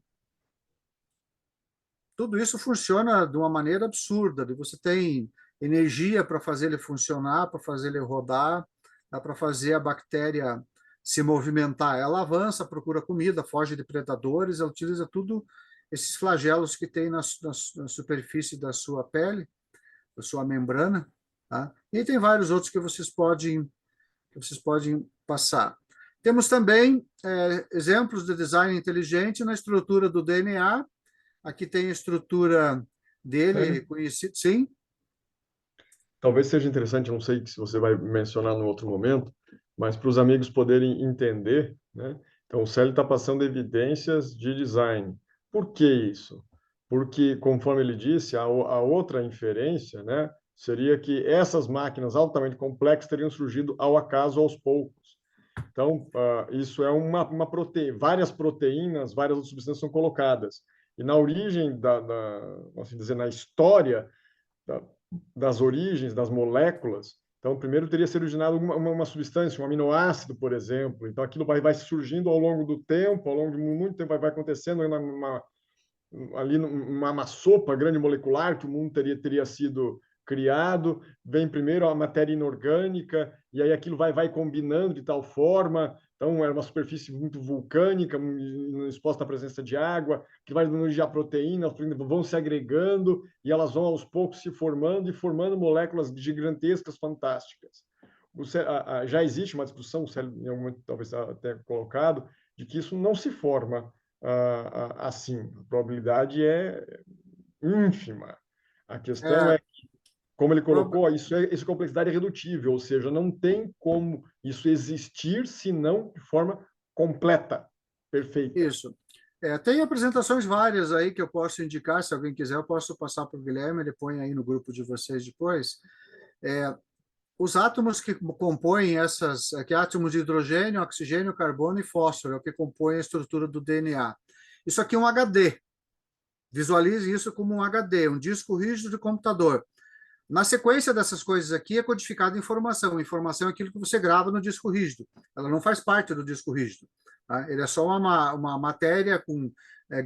Tudo isso funciona de uma maneira absurda. Você tem energia para fazer ele funcionar, para fazer ele rodar, dá para fazer a bactéria se movimentar. Ela avança, procura comida, foge de predadores, ela utiliza tudo esses flagelos que tem na superfície da sua pele, da sua membrana. Tá? E tem vários outros que vocês podem passar. Temos também exemplos de design inteligente na estrutura do DNA. Aqui tem a estrutura dele, conhecido, sim? Talvez seja interessante, não sei se você vai mencionar no outro momento, mas para os amigos poderem entender, né? Então, o Célio está passando evidências de design. Por que isso? Porque, conforme ele disse, a outra inferência, né, seria que essas máquinas altamente complexas teriam surgido ao acaso aos poucos. Então, isso é uma proteína, várias proteínas, várias outras substâncias são colocadas. E na origem assim dizer, na história das origens das moléculas, então primeiro teria se originado uma substância, um aminoácido, por exemplo. Então aquilo vai surgindo ao longo do tempo, ao longo de muito tempo vai acontecendo ali uma sopa grande molecular que o mundo teria sido criado, vem primeiro a matéria inorgânica, e aí aquilo vai combinando de tal forma, então era uma superfície muito vulcânica, exposta à presença de água, que vai dando já proteínas, vão se agregando, e elas vão aos poucos se formando e formando moléculas gigantescas, fantásticas. Já existe uma discussão, o Célio em algum momento talvez até colocado, de que isso não se forma assim. A probabilidade é ínfima. A questão é como ele colocou, essa complexidade é redutível, ou seja, não tem como isso existir senão de forma completa, perfeita. Isso. Tem apresentações várias aí que eu posso indicar, se alguém quiser, eu posso passar para o Guilherme, ele põe aí no grupo de vocês depois. Os átomos que compõem aqui, átomos de hidrogênio, oxigênio, carbono e fósforo, é o que compõe a estrutura do DNA. Isso aqui é um HD. Visualize isso como um HD, um disco rígido de computador. Na sequência dessas coisas aqui é codificada informação. Informação é aquilo que você grava no disco rígido. Ela não faz parte do disco rígido. Tá? Ele é só uma matéria com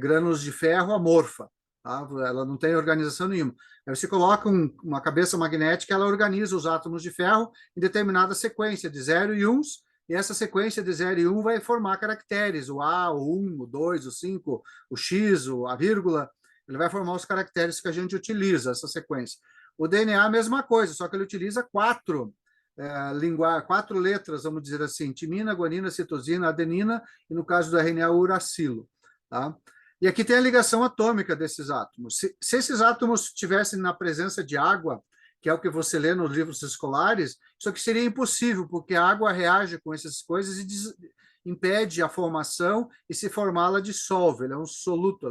grânulos de ferro amorfa. Tá? Ela não tem organização nenhuma. Aí você coloca uma cabeça magnética, ela organiza os átomos de ferro em determinada sequência de 0 e 1, e essa sequência de 0 e 1 vai formar caracteres, o A, o 1, o 2, o 5, o X, a vírgula. Ele vai formar os caracteres que a gente utiliza, essa sequência. O DNA é a mesma coisa, só que ele utiliza quatro letras, vamos dizer assim, timina, guanina, citosina, adenina, e no caso do RNA, o uracilo. Tá? E aqui tem a ligação atômica desses átomos. Se esses átomos estivessem na presença de água, que é o que você lê nos livros escolares, isso aqui seria impossível, porque a água reage com essas coisas e impede a formação, e se formar, ela dissolve, ela é um soluto,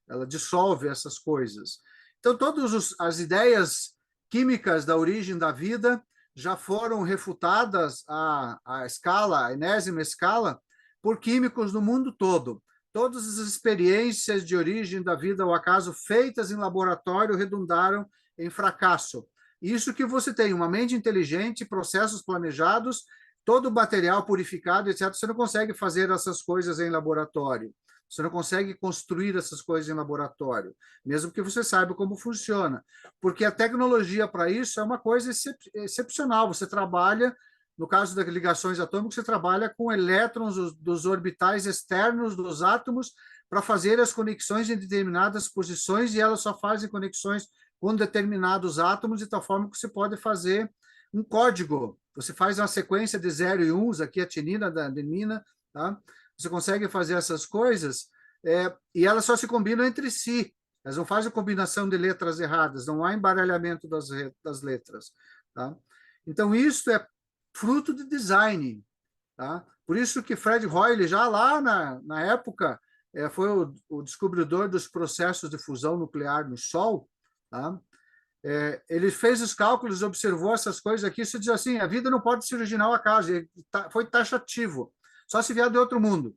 ela dissolve essas coisas. Então, todas as ideias químicas da origem da vida já foram refutadas a escala, a enésima escala, por químicos no mundo todo. Todas as experiências de origem da vida ao acaso feitas em laboratório redundaram em fracasso. Isso que você tem, uma mente inteligente, processos planejados, todo o material purificado, etc. Você não consegue fazer essas coisas em laboratório. Você não consegue construir essas coisas em laboratório, mesmo que você saiba como funciona. Porque a tecnologia para isso é uma coisa excepcional. Você trabalha, no caso das ligações atômicas, você trabalha com elétrons dos orbitais externos dos átomos para fazer as conexões em determinadas posições, e elas só fazem conexões com determinados átomos, de tal forma que você pode fazer um código. Você faz uma sequência de 0 e 1, aqui a tinina, da adenina, tá? Você consegue fazer essas coisas, e elas só se combinam entre si. Elas não fazem combinação de letras erradas, não há embaralhamento das letras. Tá? Então, isso é fruto de design. Tá? Por isso que Fred Hoyle, já lá na época, foi o descobridor dos processos de fusão nuclear no Sol. Tá? Ele fez os cálculos, observou essas coisas aqui, isso diz assim, a vida não pode se originar ao acaso, foi taxativo, só se vier de outro mundo.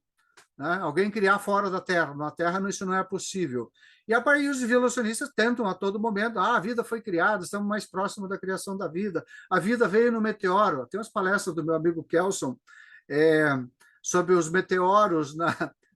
Né? Alguém criar fora da Terra. Na Terra isso não é possível. E a partir os evolucionistas tentam a todo momento, a vida foi criada, estamos mais próximos da criação da vida, a vida veio no meteoro. Tem umas palestras do meu amigo Kelson sobre os meteoros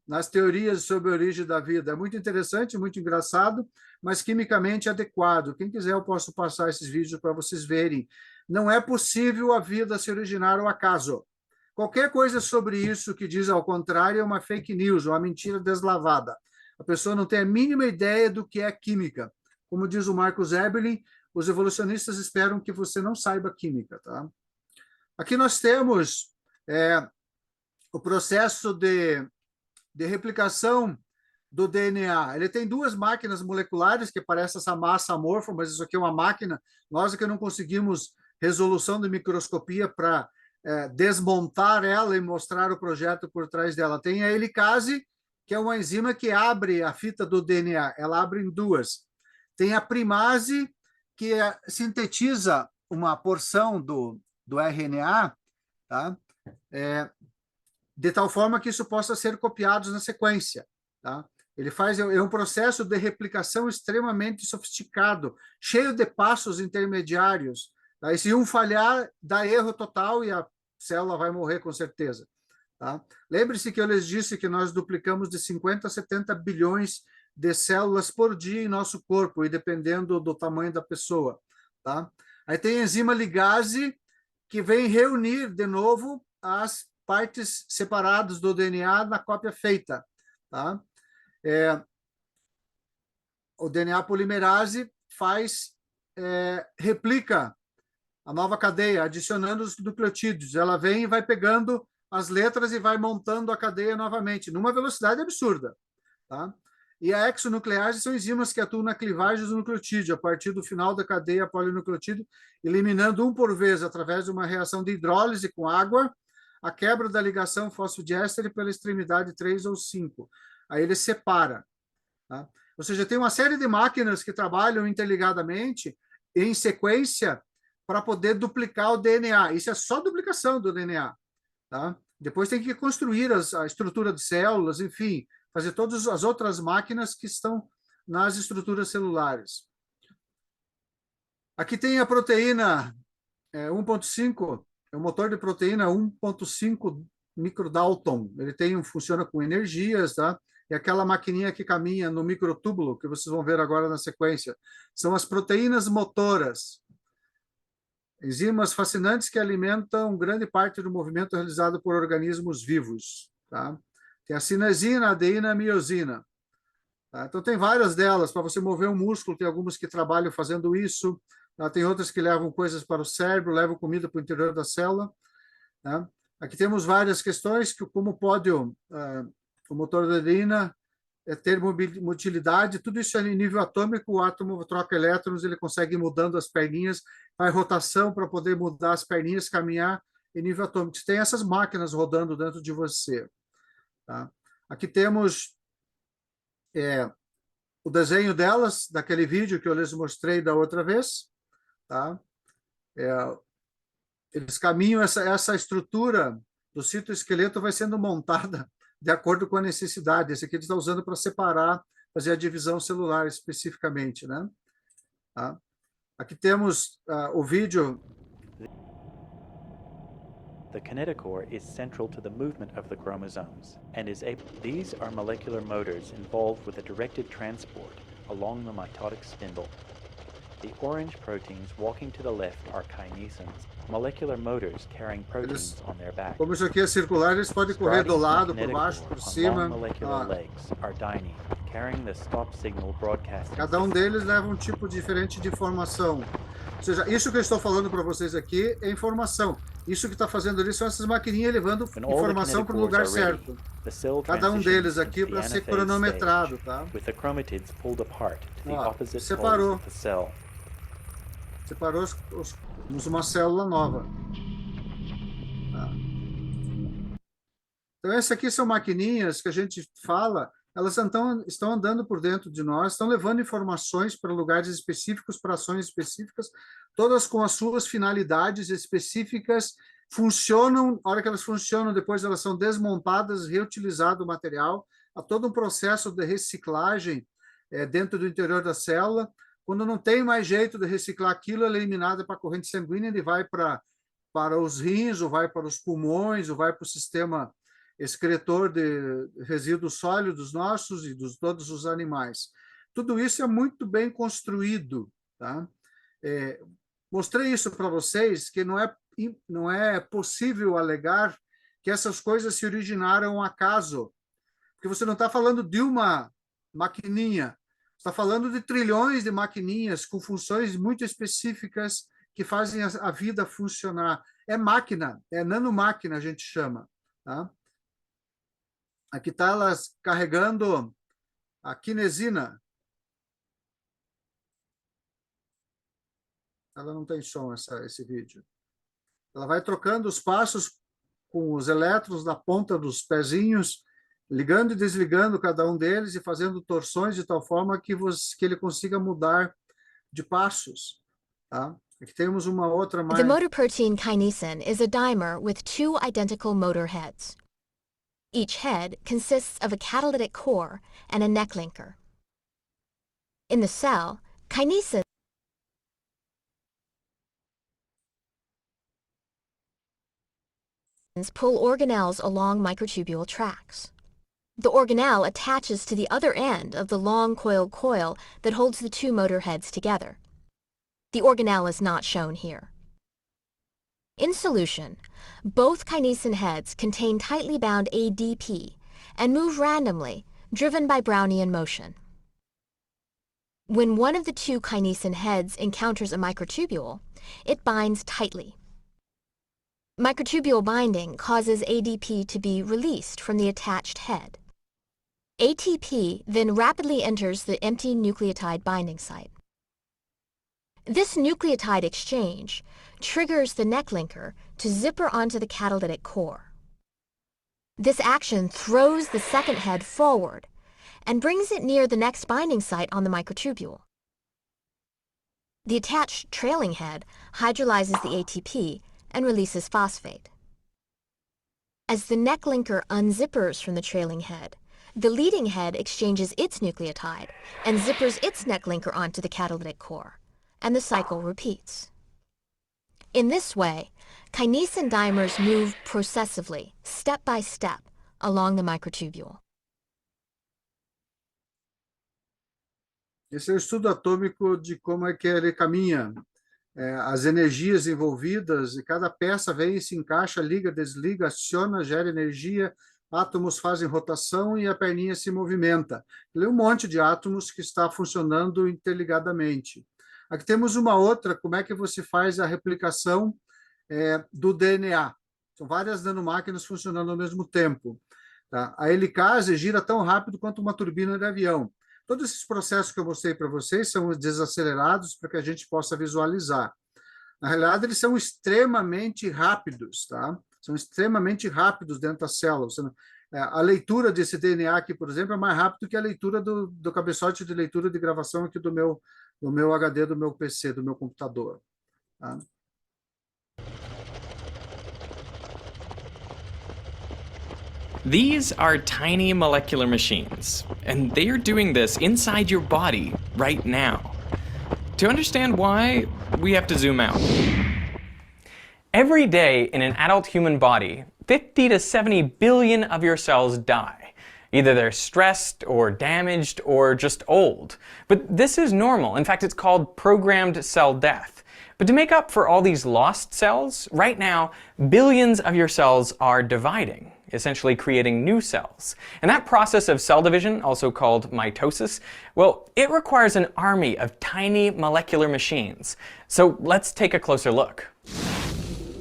nas teorias sobre a origem da vida. É muito interessante, muito engraçado, mas quimicamente adequado. Quem quiser, eu posso passar esses vídeos para vocês verem. Não é possível a vida se originar ao acaso. Qualquer coisa sobre isso que diz ao contrário é uma fake news, uma mentira deslavada. A pessoa não tem a mínima ideia do que é química. Como diz o Marcus Eberlin, os evolucionistas esperam que você não saiba química. Tá? Aqui nós temos o processo de replicação do DNA. Ele tem duas máquinas moleculares, que parece essa massa amorfa, mas isso aqui é uma máquina. Nós é que não conseguimos resolução de microscopia para desmontar ela e mostrar o projeto por trás dela. Tem a helicase, que é uma enzima que abre a fita do DNA. Ela abre em duas. Tem a primase, que sintetiza uma porção do RNA, tá? De tal forma que isso possa ser copiado na sequência. Tá? Ele faz um processo de replicação extremamente sofisticado, cheio de passos intermediários. Tá? E se um falhar, dá erro total e a célula vai morrer com certeza. Tá? Lembre-se que eu lhes disse que nós duplicamos de 50 a 70 bilhões de células por dia em nosso corpo, e dependendo do tamanho da pessoa. Tá? Aí tem a enzima ligase, que vem reunir de novo as partes separadas do DNA na cópia feita. Tá? O DNA polimerase replica a nova cadeia, adicionando os nucleotídeos. Ela vem e vai pegando as letras e vai montando a cadeia novamente, numa velocidade absurda. Tá? E a exonuclease são enzimas que atuam na clivagem do nucleotídeo, a partir do final da cadeia polinucleotídeo, eliminando um por vez, através de uma reação de hidrólise com água, a quebra da ligação fosfodiéster pela extremidade 3 ou 5. Aí ele separa. Tá? Ou seja, tem uma série de máquinas que trabalham interligadamente, em sequência, para poder duplicar o DNA. Isso é só duplicação do DNA. Tá? Depois tem que construir a estrutura de células, enfim, fazer todas as outras máquinas que estão nas estruturas celulares. Aqui tem a proteína 1.5, é o motor de proteína 1.5 microdalton. Ele funciona com energias, tá? É aquela maquininha que caminha no microtúbulo, que vocês vão ver agora na sequência. São as proteínas motoras. Enzimas fascinantes que alimentam grande parte do movimento realizado por organismos vivos. Tá? Tem a cinesina, a adeína e a miosina. Tá? Então, tem várias delas. Para você mover um músculo, tem algumas que trabalham fazendo isso. Tá? Tem outras que levam coisas para o cérebro, levam comida para o interior da célula. Tá? Aqui temos várias questões, que como pode o motor da adeína ter motilidade, tudo isso é em nível atômico. O átomo troca elétrons, ele consegue ir mudando as perninhas, faz rotação para poder mudar as perninhas, caminhar em nível atômico. Tem essas máquinas rodando dentro de você. Tá? Aqui temos o desenho delas, daquele vídeo que eu lhes mostrei da outra vez. tá? Eles caminham, essa estrutura do citoesqueleto vai sendo montada de acordo com a necessidade. Esse aqui ele está usando para separar, fazer a divisão celular especificamente, né? Tá? Aqui temos o vídeo. The kinetochore is central to the movement of the chromosomes and is able. These are molecular motors involved with a directed transport along the mitotic spindle. The orange proteins walking to the left are kinesins, molecular motors carrying proteins on their back. Como isso aqui é circular, eles podem correr do lado, por baixo, por cima. Molecular legs are dynein, carrying the stop signal broadcasting. Cada um deles leva um tipo diferente de informação. Ou seja, isso que eu estou falando para vocês aqui é informação. Isso que está fazendo ali são essas maquininhas levando informação para o lugar certo. Cada um deles aqui para ser cronometrado, tá? Ó, separou. Separou uma célula nova. Tá. Então, essas aqui são maquininhas que a gente fala, elas estão andando por dentro de nós, estão levando informações para lugares específicos, para ações específicas, todas com as suas finalidades específicas, funcionam, a hora que elas funcionam, depois elas são desmontadas, reutilizado o material, há todo um processo de reciclagem dentro do interior da célula. Quando não tem mais jeito de reciclar aquilo, ela é eliminada para a corrente sanguínea, ele vai para os rins, ou vai para os pulmões, ou vai para o sistema excretor de resíduos sólidos nossos e dos todos os animais. Tudo isso é muito bem construído, tá? Mostrei isso para vocês, que não é possível alegar que essas coisas se originaram ao acaso, porque você não está falando de uma maquininha, está falando de trilhões de maquininhas com funções muito específicas que fazem a vida funcionar. É máquina, é nanomáquina, a gente chama, tá? Aqui está elas carregando a quinesina. Ela não tem som, esse vídeo. Ela vai trocando os passos com os elétrons na ponta dos pezinhos, ligando e desligando cada um deles e fazendo torções de tal forma que ele consiga mudar de passos. Tá? Aqui temos uma outra mais. The motor protein kinesin is a dimer with two identical motor heads. Each head consists of a catalytic core and a neck linker. In the cell, kinesins pull organelles along microtubule tracks. The organelle attaches to the other end of the long coiled coil that holds the two motor heads together. The organelle is not shown here. In solution, both kinesin heads contain tightly bound ADP and move randomly, driven by Brownian motion. When one of the two kinesin heads encounters a microtubule, it binds tightly. Microtubule binding causes ADP to be released from the attached head. ATP then rapidly enters the empty nucleotide binding site. This nucleotide exchange triggers the neck linker to zipper onto the catalytic core. This action throws the second head forward and brings it near the next binding site on the microtubule. The attached trailing head hydrolyzes the ATP and releases phosphate. As the neck linker unzippers from the trailing head, the leading head exchanges its nucleotide and zippers its neck linker onto the catalytic core, and the cycle repeats. In this way, kinesin dimers move processively, step by step, along the microtubule. Esse é o estudo atômico de como é que ele caminha, as energias envolvidas, e cada peça vem e se encaixa, liga, desliga, aciona, gera energia, átomos fazem rotação e a perninha se movimenta. Ele é um monte de átomos que está funcionando interligadamente. Aqui temos uma outra, como é que você faz a replicação do DNA. São várias nanomáquinas funcionando ao mesmo tempo. Tá? A helicase gira tão rápido quanto uma turbina de avião. Todos esses processos que eu mostrei para vocês são desacelerados para que a gente possa visualizar. Na realidade, eles são extremamente rápidos, tá? São extremamente rápidos dentro da célula. A leitura desse DNA aqui, por exemplo, é mais rápido que a leitura do cabeçote de leitura de gravação aqui do meu HD, do meu PC, do meu computador. Tá? These are tiny molecular machines, and they are doing this inside your body right now. To understand why, we have to zoom out. Every day in an adult human body, 50 to 70 billion of your cells die. Either they're stressed or damaged or just old. But this is normal. In fact, it's called programmed cell death. But to make up for all these lost cells, right now, billions of your cells are dividing, essentially creating new cells. And that process of cell division, also called mitosis, well, it requires an army of tiny molecular machines. So let's take a closer look.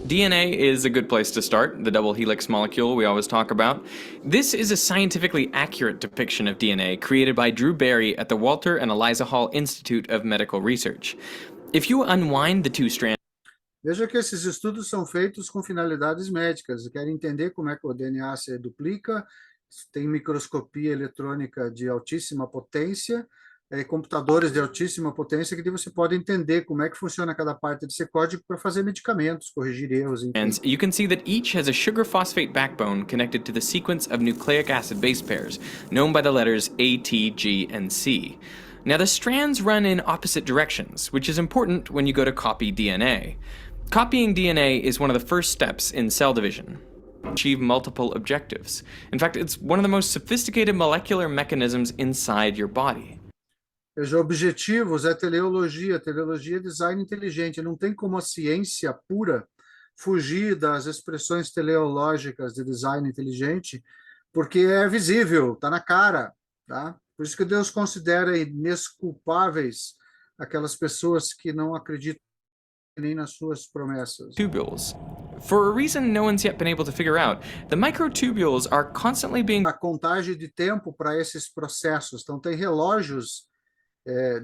DNA is a good place to start, the double helix molecule we always talk about. This is a scientifically accurate depiction of DNA created by Drew Barry at the Walter and Eliza Hall Institute of Medical Research. If you unwind the two strands... Veja que esses estudos são feitos com finalidades médicas. Querem entender como é que o DNA se duplica, tem microscopia eletrônica de altíssima potência, computadores de altíssima potência, que você pode entender como é que funciona cada parte desse código para fazer medicamentos, corrigir erros, enfim. And you can see that each has a sugar phosphate backbone connected to the sequence of nucleic acid base pairs, known by the letters A, T, G, and C. Now the strands run in opposite directions, which is important when you go to copy DNA. Copying DNA is one of the first steps in cell division. Achieve multiple objectives. In fact, it's one of the most sophisticated molecular mechanisms inside your body. Veja, objetivos é teleologia. Teleologia é design inteligente. Não tem como a ciência pura fugir das expressões teleológicas de design inteligente, porque é visível, está na cara, tá? Por isso que Deus considera inesculpáveis aquelas pessoas que não acreditam nem nas suas promessas. Tubules. For a reason no one's yet been able to figure out, the microtubules are constantly being... A contagem de tempo para esses processos. Então, tem relógios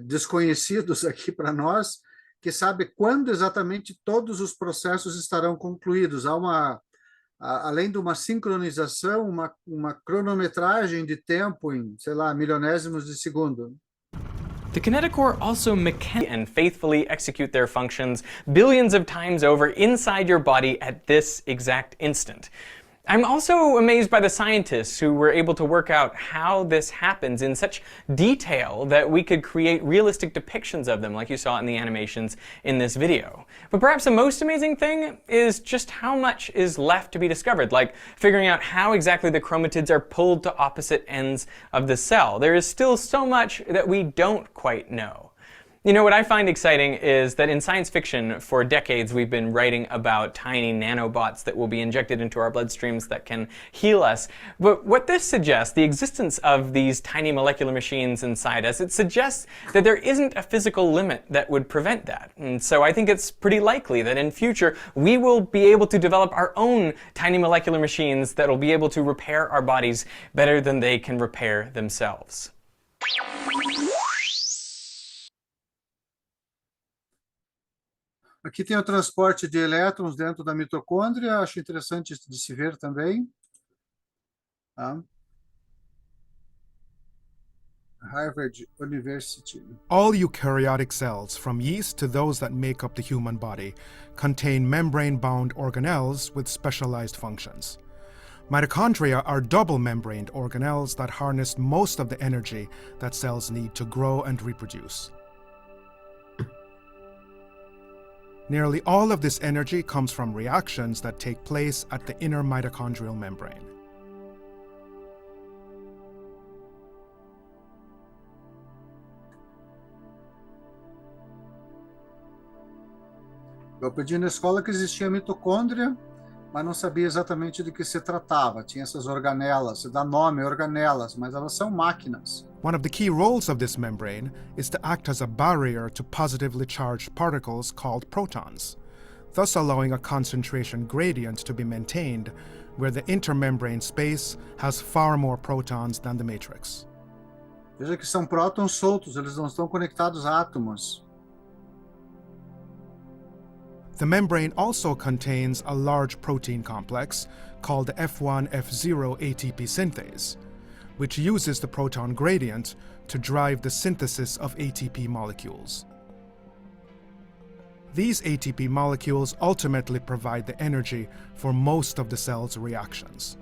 desconhecidos aqui para nós, que sabe quando exatamente todos os processos estarão concluídos. Há além de uma sincronização, uma cronometragem de tempo em, sei lá, milionésimos de segundo. The kinetochore also mechanically and faithfully execute their functions billions of times over inside your body at this exact instant. I'm also amazed by the scientists who were able to work out how this happens in such detail that we could create realistic depictions of them like you saw in the animations in this video. But perhaps the most amazing thing is just how much is left to be discovered, like figuring out how exactly the chromatids are pulled to opposite ends of the cell. There is still so much that we don't quite know. You know, what I find exciting is that in science fiction, for decades, we've been writing about tiny nanobots that will be injected into our bloodstreams that can heal us. But what this suggests, the existence of these tiny molecular machines inside us, it suggests that there isn't a physical limit that would prevent that. And so I think it's pretty likely that in future, we will be able to develop our own tiny molecular machines that will be able to repair our bodies better than they can repair themselves. Aqui tem o transporte de elétrons dentro da mitocôndria, acho interessante de se ver também. Tá? Harvard University. All eukaryotic cells, from yeast to those that make up the human body, contain membrane-bound organelles with specialized functions. Mitochondria are double-membraned organelles that harness most of the energy that cells need to grow and reproduce. Nearly all of this energy comes from reactions that take place at the inner mitochondrial membrane. Eu aprendi na escola que existia mitocôndria, mas não sabia exatamente de que se tratava. Tinha essas organelas, se dá nome organelas, mas elas são máquinas. One of the key roles of this membrane is to act as a barrier to positively charged particles called protons, thus allowing a concentration gradient to be maintained where the intermembrane space has far more protons than the matrix. Veja que são prótons soltos, eles não estão conectados a átomos. The membrane also contains a large protein complex called the F1-F0 ATP synthase, which uses the proton gradient to drive the synthesis of ATP molecules. These ATP molecules ultimately provide the energy for most of the cell's reactions.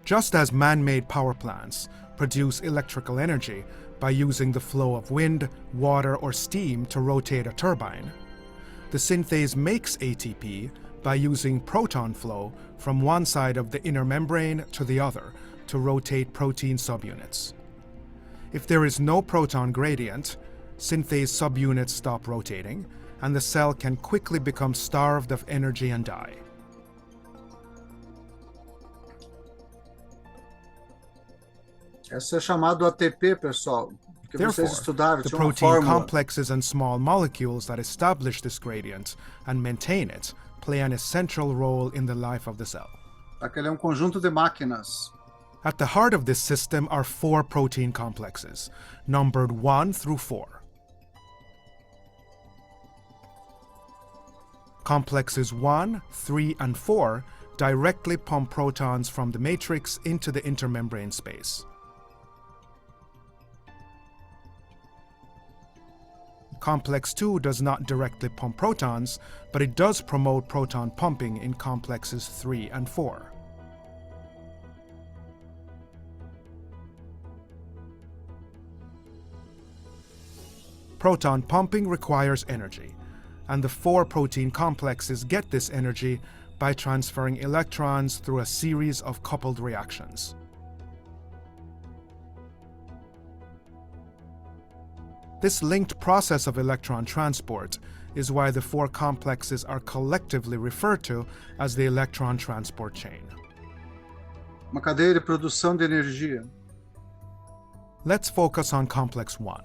Just as man-made power plants produce electrical energy by using the flow of wind, water, or steam to rotate a turbine, the synthase makes ATP by using proton flow from one side of the inner membrane to the other to rotate protein subunits. If there is no proton gradient, synthase subunits stop rotating, and the cell can quickly become starved of energy and die. Essa é chamado ATP, pessoal, que Therefore, vocês estudaram, the tinha uma protein fórmula. complexes and small molecules that establish this gradient and maintain it play an essential role in the life of the cell. Aquele é um conjunto de máquinas. At the heart of this system are 4 protein complexes, numbered 1 through 4. Complexes 1, 3, and 4 directly pump protons from the matrix into the intermembrane space. Complex 2 does not directly pump protons, but it does promote proton pumping in complexes 3 and 4. Proton pumping requires energy, and the 4 protein complexes get this energy by transferring electrons through a series of coupled reactions. This linked process of electron transport is why the 4 complexes are collectively referred to as the electron transport chain. Uma cadeia de produção de energia. Let's focus on complex 1.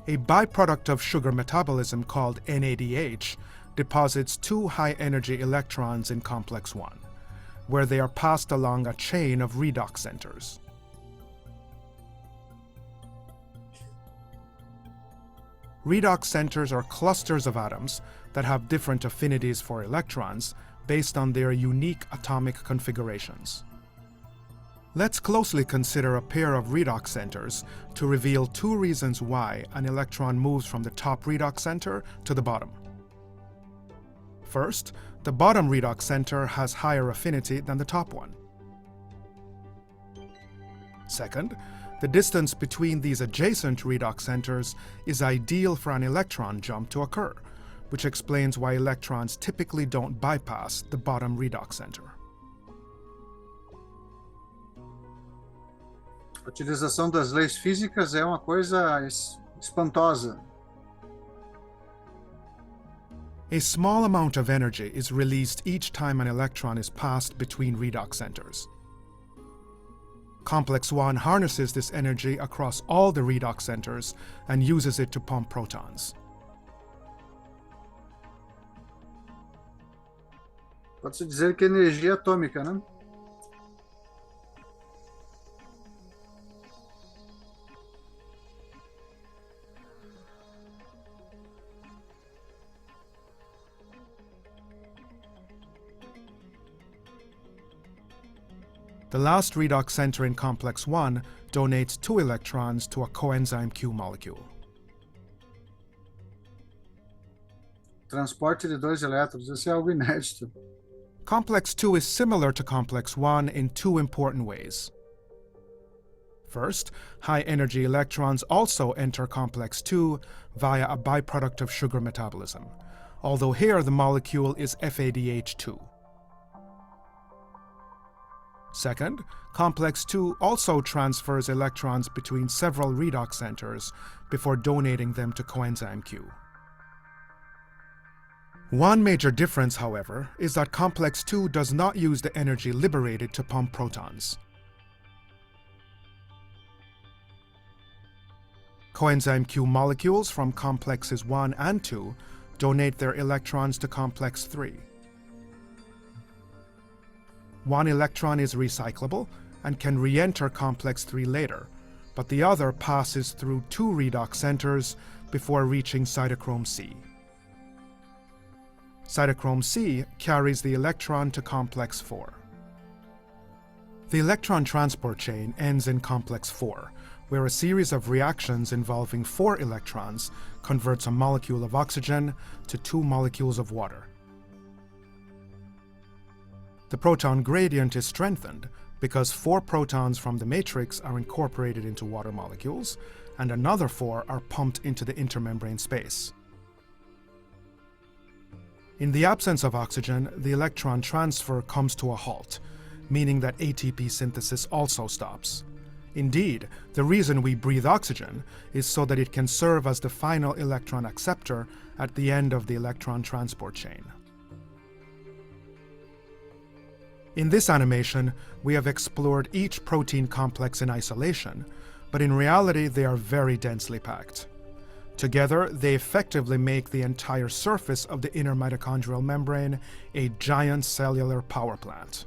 A byproduct of sugar metabolism called NADH deposits 2 high-energy electrons in complex 1, where they are passed along a chain of redox centers. Redox centers are clusters of atoms that have different affinities for electrons based on their unique atomic configurations. Let's closely consider a pair of redox centers to reveal 2 reasons why an electron moves from the top redox center to the bottom. First, the bottom redox center has higher affinity than the top one. Second, the distance between these adjacent redox centers is ideal for an electron jump to occur, which explains why electrons typically don't bypass the bottom redox center. A utilização das leis físicas é uma coisa espantosa. A small amount of energy is released each time an electron is passed between redox centers. Complex 1 harnesses this energy across all the redox centers and uses it to pump protons. Pode-se dizer que é energia atômica, né? The last redox center in complex 1 donates 2 electrons to a coenzyme Q molecule. Transporte de 2 elétrons, isso é algo inédito. Complex 2 is similar to complex 1 in 2 important ways. First, high-energy electrons also enter complex 2 via a byproduct of sugar metabolism, although here the molecule is FADH2. Second, complex 2 also transfers electrons between several redox centers before donating them to coenzyme Q. One major difference, however, is that complex 2 does not use the energy liberated to pump protons. Coenzyme Q molecules from complexes 1 and 2 donate their electrons to complex 3. One electron is recyclable and can re-enter complex 3 later, but the other passes through 2 redox centers before reaching cytochrome C. Cytochrome C carries the electron to complex 4. The electron transport chain ends in complex 4, where a series of reactions involving 4 electrons converts a molecule of oxygen to 2 molecules of water. The proton gradient is strengthened because 4 protons from the matrix are incorporated into water molecules, and another 4 are pumped into the intermembrane space. In the absence of oxygen, the electron transfer comes to a halt, meaning that ATP synthesis also stops. Indeed, the reason we breathe oxygen is so that it can serve as the final electron acceptor at the end of the electron transport chain. In this animation, we have explored each protein complex in isolation, but in reality they are very densely packed. Together, they effectively make the entire surface of the inner mitochondrial membrane a giant cellular power plant.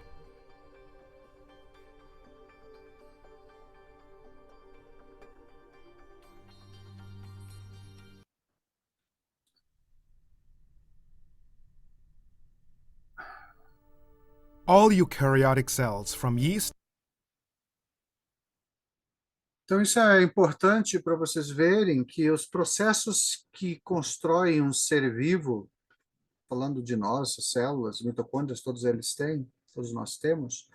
All eukaryotic cells, from yeast. Então, isso é importante para vocês verem que os processos que constroem um ser vivo, falando de nós, células, mitocôndrias, todos eles têm, todos nós temos,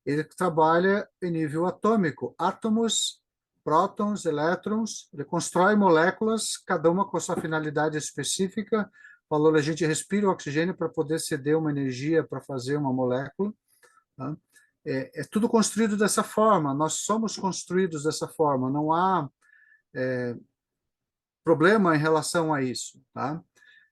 ele trabalha em nível atômico, átomos, prótons, elétrons, ele constrói moléculas, cada uma com a sua finalidade específica. Falou, a gente respira o oxigênio para poder ceder uma energia para fazer uma molécula. Tá? É tudo construído dessa forma, nós somos construídos dessa forma, não há problema em relação a isso. Tá?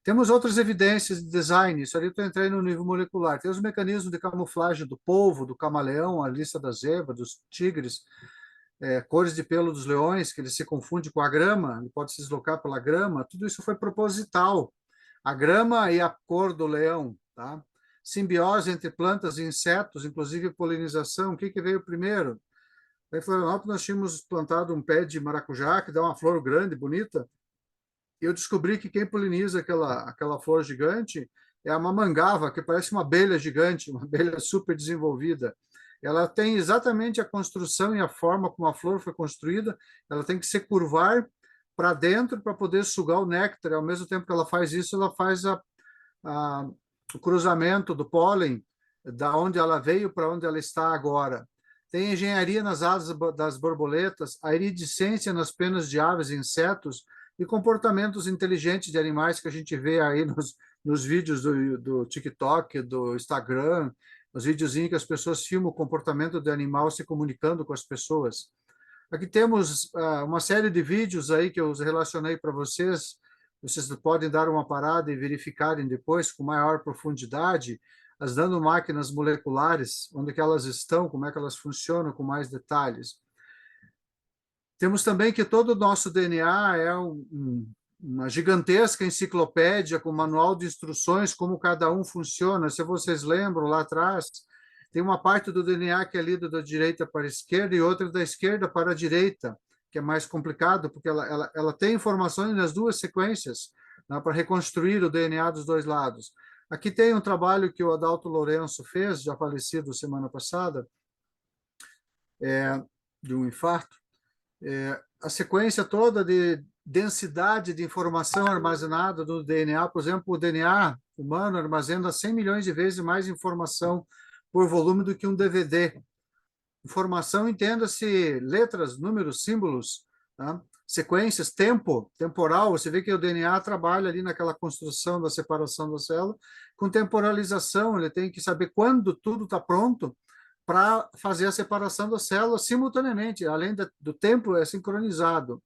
Temos outras evidências de design, isso ali eu estou entrando no nível molecular. Tem os mecanismos de camuflagem do polvo, do camaleão, a lista da zebra, dos tigres, cores de pelo dos leões, que ele se confunde com a grama, ele pode se deslocar pela grama, tudo isso foi proposital. A grama e a cor do leão, tá? Simbiose entre plantas e insetos, inclusive polinização. O que veio primeiro? Em Florianópolis nós tínhamos plantado um pé de maracujá que dá uma flor grande, bonita, e eu descobri que quem poliniza aquela flor gigante é a mamangava, que parece uma abelha gigante, uma abelha super desenvolvida. Ela tem exatamente a construção e a forma como a flor foi construída, ela tem que se curvar para dentro para poder sugar o néctar. Ao mesmo tempo que ela faz isso, ela faz o cruzamento do pólen da onde ela veio para onde ela está agora. Tem engenharia nas asas das borboletas, a iridescência nas penas de aves e insetos e comportamentos inteligentes de animais que a gente vê aí nos vídeos do TikTok, do Instagram, os videozinhos que as pessoas filmam o comportamento do animal se comunicando com as pessoas. Aqui temos uma série de vídeos aí que eu relacionei para vocês. Vocês podem dar uma parada e verificarem depois com maior profundidade as nanomáquinas moleculares, onde que elas estão, como é que elas funcionam com mais detalhes. Temos também que todo o nosso DNA é uma gigantesca enciclopédia com manual de instruções, como cada um funciona. Se vocês lembram, lá atrás, tem uma parte do DNA que é lida da direita para a esquerda e outra da esquerda para a direita, que é mais complicado, porque ela tem informações nas duas sequências, né, para reconstruir o DNA dos dois lados. Aqui tem um trabalho que o Adalto Lourenço fez, já falecido semana passada, de um infarto. A sequência toda de densidade de informação armazenada do DNA, por exemplo, o DNA humano armazena 100 milhões de vezes mais informação por volume do que um DVD. Informação, entenda-se letras, números, símbolos, tá? Sequências, temporal. Você vê que o DNA trabalha ali naquela construção da separação da célula, com temporalização, ele tem que saber quando tudo está pronto para fazer a separação da célula simultaneamente, além do tempo é sincronizado.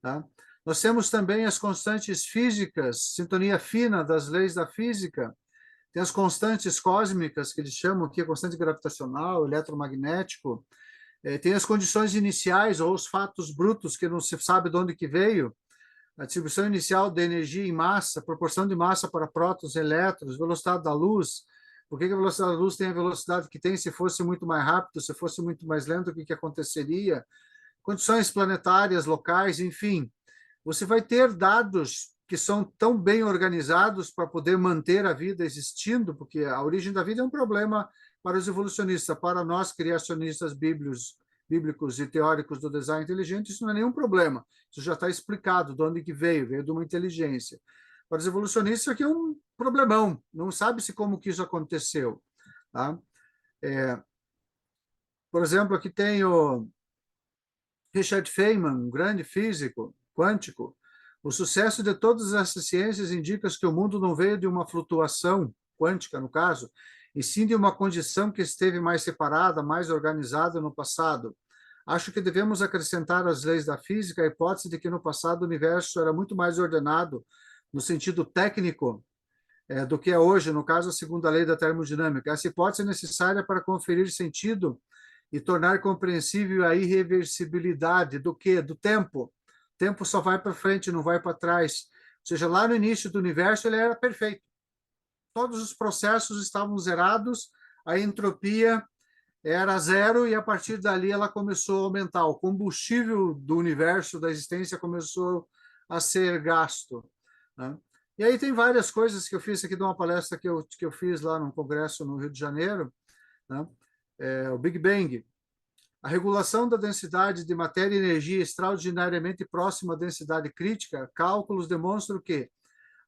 Tá? Nós temos também as constantes físicas, sintonia fina das leis da física. Tem as constantes cósmicas, que eles chamam aqui, a constante gravitacional, eletromagnético. Tem as condições iniciais, ou os fatos brutos, que não se sabe de onde que veio. A distribuição inicial de energia em massa, proporção de massa para prótons, elétrons, velocidade da luz. Por que a velocidade da luz tem a velocidade que tem? Se fosse muito mais rápido, se fosse muito mais lento, o que aconteceria? Condições planetárias, locais, enfim. Você vai ter dados que são tão bem organizados para poder manter a vida existindo, porque a origem da vida é um problema para os evolucionistas, para nós criacionistas bíblicos e teóricos do design inteligente, isso não é nenhum problema. Isso já está explicado de onde que veio de uma inteligência. Para os evolucionistas, isso aqui é um problemão, não sabe-se como que isso aconteceu. Tá? Por exemplo, aqui tem o Richard Feynman, um grande físico quântico. O sucesso de todas essas ciências indica que o mundo não veio de uma flutuação quântica, no caso, e sim de uma condição que esteve mais separada, mais organizada no passado. Acho que devemos acrescentar às leis da física a hipótese de que no passado o universo era muito mais ordenado, no sentido técnico, do que é hoje, no caso, a segunda lei da termodinâmica. Essa hipótese é necessária para conferir sentido e tornar compreensível a irreversibilidade do quê? Do tempo. O tempo só vai para frente, não vai para trás. Ou seja, lá no início do universo ele era perfeito. Todos os processos estavam zerados, a entropia era zero e a partir dali ela começou a aumentar. O combustível do universo, da existência, começou a ser gasto. Né? E aí tem várias coisas que eu fiz aqui de uma palestra que eu fiz lá num congresso no Rio de Janeiro, né? O Big Bang. A regulação da densidade de matéria e energia extraordinariamente próxima à densidade crítica, cálculos demonstram que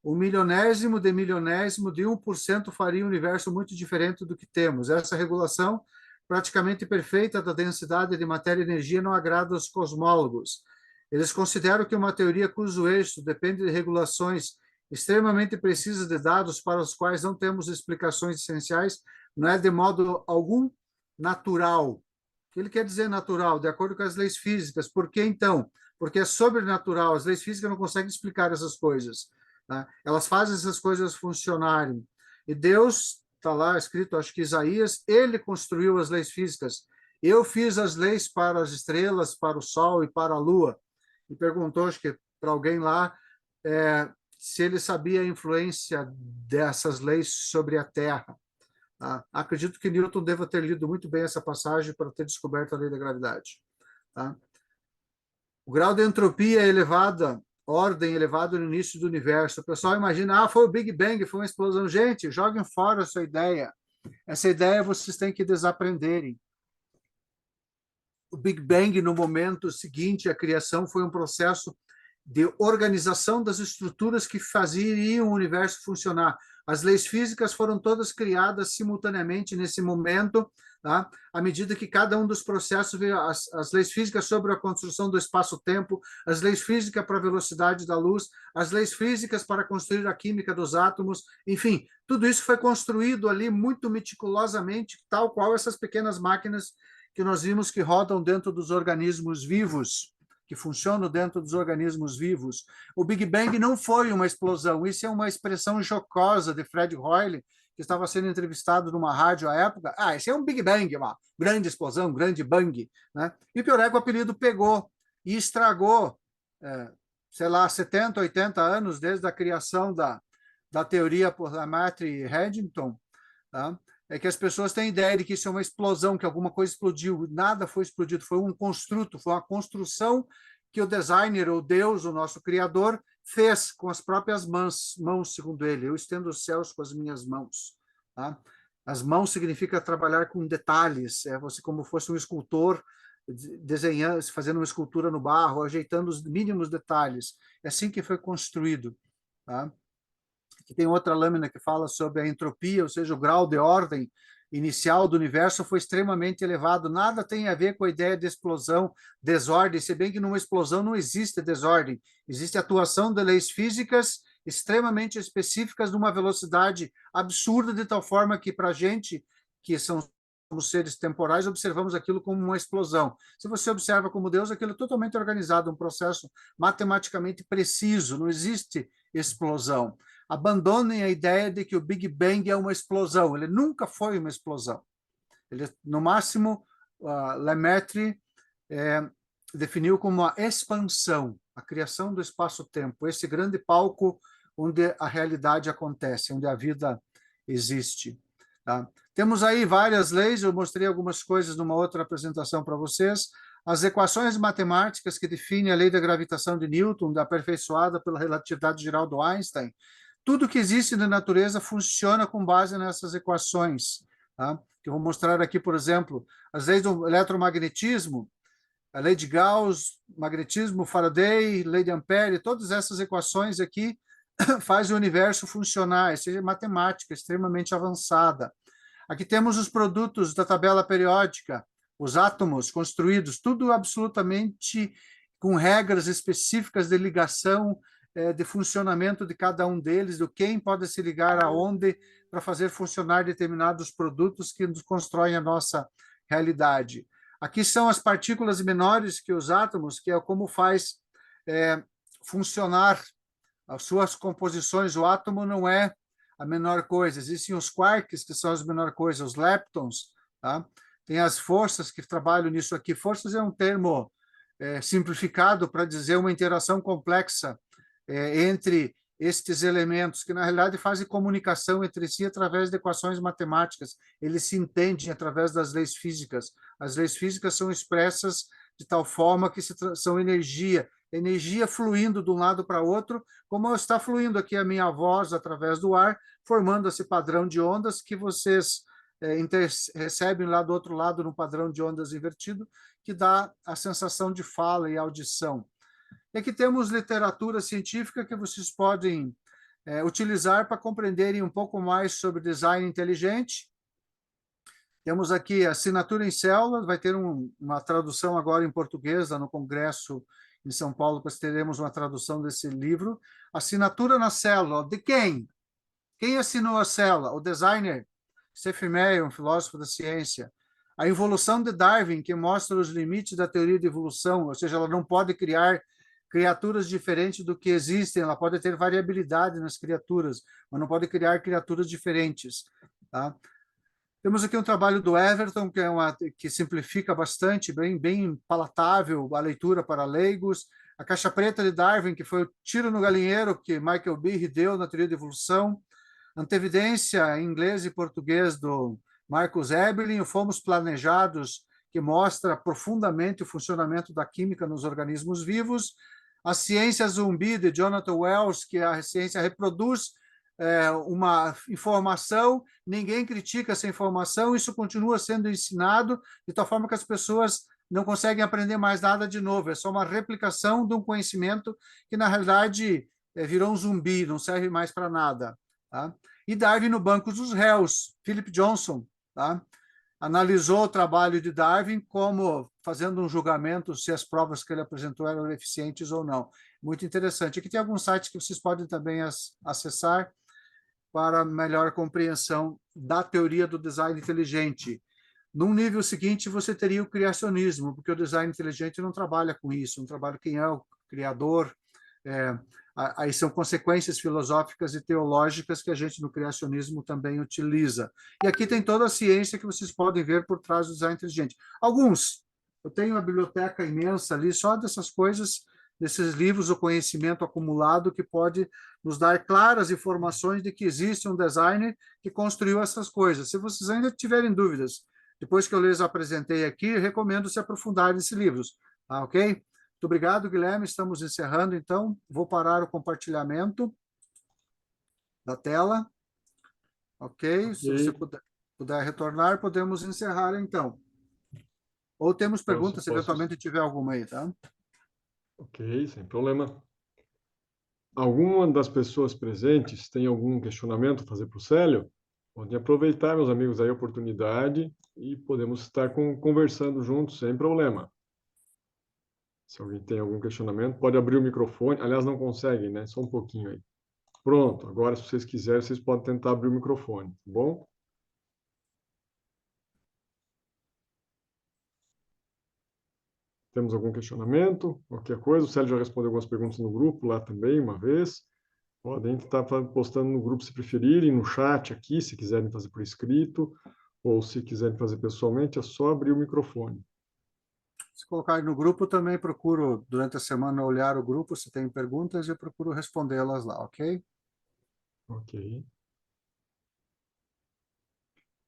o milionésimo de 1% faria um universo muito diferente do que temos. Essa regulação praticamente perfeita da densidade de matéria e energia não agrada aos cosmólogos. Eles consideram que uma teoria cujo êxito depende de regulações extremamente precisas de dados para os quais não temos explicações essenciais não é de modo algum natural. O que ele quer dizer natural? De acordo com as leis físicas. Por que então? Porque é sobrenatural. As leis físicas não conseguem explicar essas coisas. Tá? Elas fazem essas coisas funcionarem. E Deus, está lá escrito, acho que Isaías, ele construiu as leis físicas. Eu fiz as leis para as estrelas, para o sol e para a lua. E perguntou, acho que para alguém lá, se ele sabia a influência dessas leis sobre a Terra. Tá? Acredito que Newton deva ter lido muito bem essa passagem para ter descoberto a lei da gravidade. Tá? O grau de entropia é elevada, ordem elevada no início do universo. O pessoal imagina, foi o Big Bang, foi uma explosão. Gente, joguem fora essa ideia. Essa ideia vocês têm que desaprenderem. O Big Bang, no momento seguinte, a criação foi um processo de organização das estruturas que faziam o universo funcionar. As leis físicas foram todas criadas simultaneamente nesse momento, tá? À medida que cada um dos processos veio as leis físicas sobre a construção do espaço-tempo, as leis físicas para a velocidade da luz, as leis físicas para construir a química dos átomos, enfim, tudo isso foi construído ali muito meticulosamente, tal qual essas pequenas máquinas que nós vimos que rodam dentro dos organismos vivos, que funcionam dentro dos organismos vivos. O Big Bang não foi uma explosão, isso é uma expressão jocosa de Fred Hoyle, que estava sendo entrevistado numa rádio à época. Isso é um Big Bang, uma grande explosão, um grande bang. Né? E pior é que o apelido pegou e estragou, 70, 80 anos desde a criação da teoria por Lamatre e Eddington, tá? É que as pessoas têm ideia de que isso é uma explosão, que alguma coisa explodiu. Nada foi explodido, foi um construto, foi uma construção que o designer, ou Deus, o nosso Criador, fez com as próprias mãos, segundo ele. Eu estendo os céus com as minhas mãos. Tá? As mãos significa trabalhar com detalhes, você como fosse um escultor desenhando, fazendo uma escultura no barro, ajeitando os mínimos detalhes. É assim que foi construído. Tá? Aqui tem outra lâmina que fala sobre a entropia, ou seja, o grau de ordem inicial do universo foi extremamente elevado. Nada tem a ver com a ideia de explosão, desordem, se bem que numa explosão não existe desordem. Existe atuação de leis físicas extremamente específicas numa velocidade absurda, de tal forma que para a gente, que somos seres temporais, observamos aquilo como uma explosão. Se você observa como Deus, aquilo é totalmente organizado, um processo matematicamente preciso, não existe explosão. Abandonem a ideia de que o Big Bang é uma explosão. Ele nunca foi uma explosão. Ele, no máximo, Lemaitre definiu como uma expansão, a criação do espaço-tempo, esse grande palco onde a realidade acontece, onde a vida existe. Tá? Temos aí várias leis, eu mostrei algumas coisas numa outra apresentação para vocês. As equações matemáticas que definem a lei da gravitação de Newton, aperfeiçoada pela relatividade geral do Einstein. Tudo que existe na natureza funciona com base nessas equações. Tá? Que eu vou mostrar aqui, por exemplo, as leis do eletromagnetismo. a lei de Gauss, magnetismo, Faraday, lei de Ampère, todas essas equações aqui fazem o universo funcionar. Isso é matemática extremamente avançada. Aqui temos os produtos da tabela periódica, os átomos construídos, tudo absolutamente com regras específicas de ligação, de funcionamento de cada um deles, do quem pode se ligar aonde para fazer funcionar determinados produtos que nos constroem a nossa realidade. Aqui são as partículas menores que os átomos, que é como faz funcionar as suas composições. O átomo não é a menor coisa. Existem os quarks, que são as menor coisas, os leptons, tá? Tem as forças que trabalham nisso aqui. Forças é um termo simplificado para dizer uma interação complexa entre estes elementos, que na realidade fazem comunicação entre si através de equações matemáticas. Eles se entendem através das leis físicas. As leis físicas são expressas de tal forma que são energia fluindo de um lado para outro, como está fluindo aqui a minha voz através do ar, formando esse padrão de ondas que vocês recebem lá do outro lado, num padrão de ondas invertido, que dá a sensação de fala e audição. E aqui temos literatura científica que vocês podem utilizar para compreenderem um pouco mais sobre design inteligente. Temos aqui a assinatura em células, vai ter uma tradução agora em português, lá no Congresso em São Paulo, nós teremos uma tradução desse livro. Assinatura na célula, de quem? Quem assinou a célula? O designer Stephen Meyer, um filósofo da ciência. A evolução de Darwin, que mostra os limites da teoria de evolução, ou seja, ela não pode criar criaturas diferentes do que existem, ela pode ter variabilidade nas criaturas, mas não pode criar criaturas diferentes. Tá? Temos aqui um trabalho do Everton, que simplifica bastante, bem palatável a leitura para leigos. A Caixa Preta de Darwin, que foi o tiro no galinheiro que Michael Behe deu na teoria de evolução. Antevidência em inglês e português do Marcus Eberlin, o Fomos Planejados, que mostra profundamente o funcionamento da química nos organismos vivos. A Ciência Zumbi, de Jonathan Wells, que a ciência reproduz uma informação, ninguém critica essa informação, isso continua sendo ensinado, de tal forma que as pessoas não conseguem aprender mais nada de novo, é só uma replicação de um conhecimento que, na realidade, virou um zumbi, não serve mais para nada. Tá? E Darwin no banco dos réus, Philip Johnson, tá? Analisou o trabalho de Darwin como fazendo um julgamento se as provas que ele apresentou eram eficientes ou não. Muito interessante. Aqui tem alguns sites que vocês podem também acessar para melhor compreensão da teoria do design inteligente. Num nível seguinte, você teria o criacionismo, porque o design inteligente não trabalha com isso, não trabalha quem é o criador. Aí são consequências filosóficas e teológicas que a gente no criacionismo também utiliza. E aqui tem toda a ciência que vocês podem ver por trás do design inteligente. Eu tenho uma biblioteca imensa ali, só dessas coisas, desses livros, o conhecimento acumulado que pode nos dar claras informações de que existe um designer que construiu essas coisas. Se vocês ainda tiverem dúvidas, depois que eu lhes apresentei aqui, eu recomendo se aprofundar nesses livros. Tá, ok? Muito obrigado, Guilherme. Estamos encerrando, então. Vou parar o compartilhamento da tela. Ok? Se você puder retornar, podemos encerrar, então. Ou temos perguntas, se eventualmente tiver alguma aí, tá? Ok, sem problema. Alguma das pessoas presentes tem algum questionamento a fazer para o Célio? Podem aproveitar, meus amigos, aí a oportunidade e podemos estar conversando juntos, sem problema. Se alguém tem algum questionamento, pode abrir o microfone. Aliás, não conseguem, né? Só um pouquinho aí. Pronto. Agora, se vocês quiserem, vocês podem tentar abrir o microfone, tá bom? Temos algum questionamento? Qualquer coisa? O Célio já respondeu algumas perguntas no grupo lá também, uma vez. Podem estar postando no grupo se preferirem, no chat aqui, se quiserem fazer por escrito, ou se quiserem fazer pessoalmente, é só abrir o microfone. Se colocar no grupo, também procuro, durante a semana, olhar o grupo, se tem perguntas, eu procuro respondê-las lá, ok? Ok.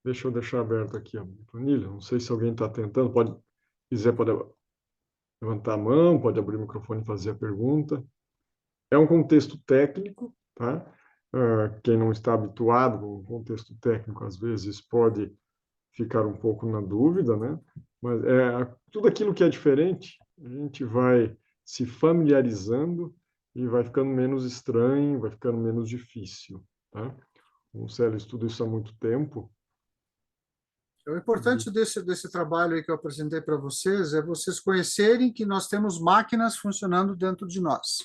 Deixa eu deixar aberto aqui a planilha. Não sei se alguém está tentando. Quiser, pode levantar a mão, pode abrir o microfone e fazer a pergunta. É um contexto técnico, tá? Quem não está habituado com o contexto técnico, às vezes, pode ficar um pouco na dúvida, né? Mas tudo aquilo que é diferente, a gente vai se familiarizando e vai ficando menos estranho, vai ficando menos difícil, tá? O Célio estuda isso há muito tempo. O importante desse trabalho aí que eu apresentei para vocês é vocês conhecerem que nós temos máquinas funcionando dentro de nós.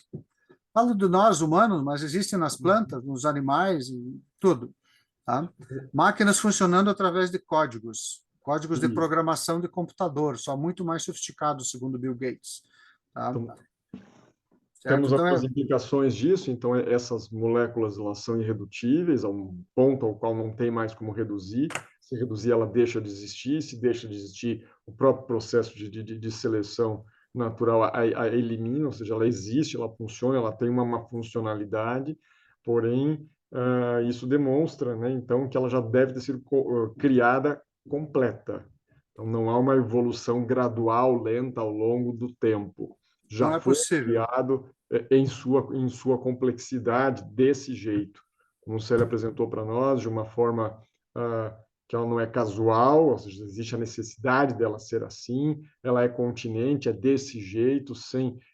Falo de nós, humanos, mas existem nas plantas, nos animais, em tudo. Tá? Máquinas funcionando através de códigos de Isso. programação de computador, só muito mais sofisticados, segundo Bill Gates. Tá? Então, Certo? temos Então, algumas implicações disso, então essas moléculas elas são irredutíveis a um ponto ao qual não tem mais como reduzir. Se reduzir, ela deixa de existir. Se deixa de existir, o próprio processo de seleção natural a elimina, ou seja, ela existe, ela funciona, ela tem uma funcionalidade, porém, isso demonstra, né, então, que ela já deve ter sido criada completa. Então, não há uma evolução gradual, lenta, ao longo do tempo. Já não é foi possível. criado em sua complexidade desse jeito, como o Célio apresentou para nós, de uma forma que ela não é casual, ou seja, existe a necessidade dela ser assim, ela é continente, é desse jeito,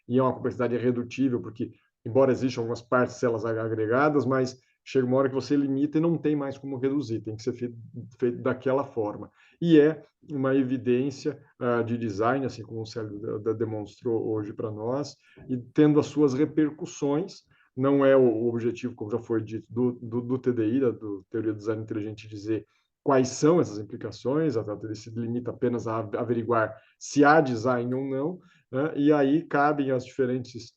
e é uma complexidade irredutível, porque, embora existam algumas partes células agregadas, mas chega uma hora que você limita e não tem mais como reduzir, tem que ser feito daquela forma. E é uma evidência de design, assim como o Célio demonstrou hoje para nós, e tendo as suas repercussões. Não é o objetivo, como já foi dito, do TDI, do Teoria do Design Inteligente, dizer quais são essas implicações, ele se limita apenas a averiguar se há design ou não, né? E aí cabem as diferentes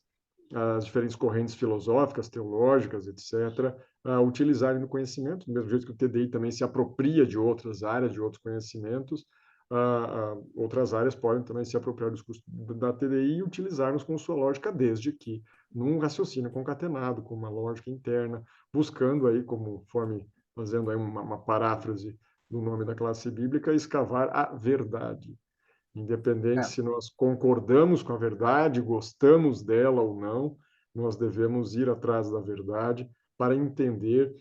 correntes filosóficas, teológicas, etc., utilizarem no conhecimento, do mesmo jeito que o TDI também se apropria de outras áreas, de outros conhecimentos, outras áreas podem também se apropriar dos cursos da TDI e utilizarmos com sua lógica, desde que num raciocínio concatenado, com uma lógica interna, buscando aí, conforme fazendo aí uma paráfrase do nome da classe bíblica, escavar a verdade. Independente se nós concordamos com a verdade, gostamos dela ou não, nós devemos ir atrás da verdade para entender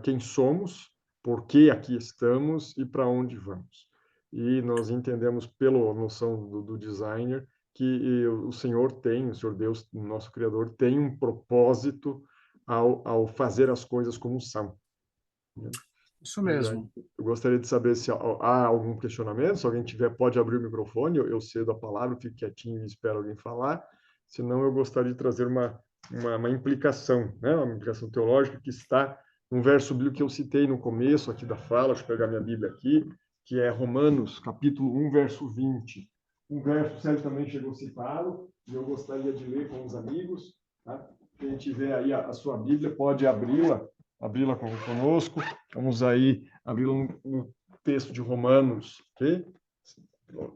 quem somos, por que aqui estamos e para onde vamos. E nós entendemos pela noção do designer que o Senhor tem, o Senhor Deus, nosso Criador, tem um propósito ao fazer as coisas como são. Isso mesmo. Eu gostaria de saber se há algum questionamento. Se alguém tiver, pode abrir o microfone. Eu cedo a palavra, fico quietinho e espero alguém falar. Senão, eu gostaria de trazer uma implicação, né? Uma implicação teológica que está num verso bíblico que eu citei no começo aqui da fala. Deixa eu pegar minha Bíblia aqui, que é Romanos, capítulo 1, verso 20. Um verso que o Sérgio também chegou citado, e eu gostaria de ler com os amigos. Tá? Quem tiver aí a sua Bíblia, pode abri-la conosco. Vamos aí abri-la no texto de Romanos, ok?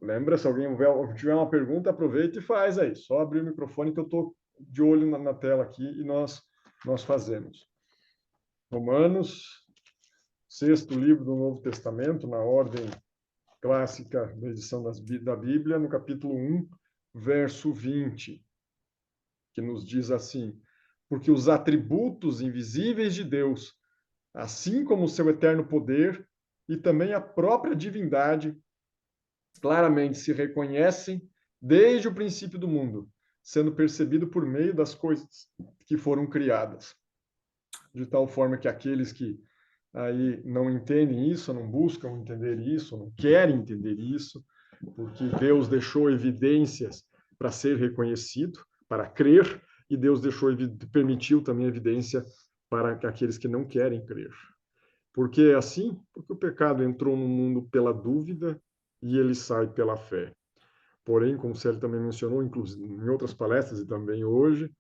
Lembra, se alguém tiver uma pergunta, aproveita e faz aí. Só abrir o microfone que eu estou de olho na tela aqui e nós fazemos. Romanos, sexto livro do Novo Testamento, na ordem clássica da edição da Bíblia, no capítulo 1, verso 20, que nos diz assim: porque os atributos invisíveis de Deus, assim como o seu eterno poder e também a própria divindade, claramente se reconhecem desde o princípio do mundo, sendo percebido por meio das coisas que foram criadas. De tal forma que aqueles que aí não entendem isso, não buscam entender isso, não querem entender isso, porque Deus deixou evidências para ser reconhecido, para crer, e Deus permitiu também evidência para aqueles que não querem crer. Por que é assim? Porque o pecado entrou no mundo pela dúvida e ele sai pela fé. Porém, como o Célio também mencionou, inclusive em outras palestras e também hoje,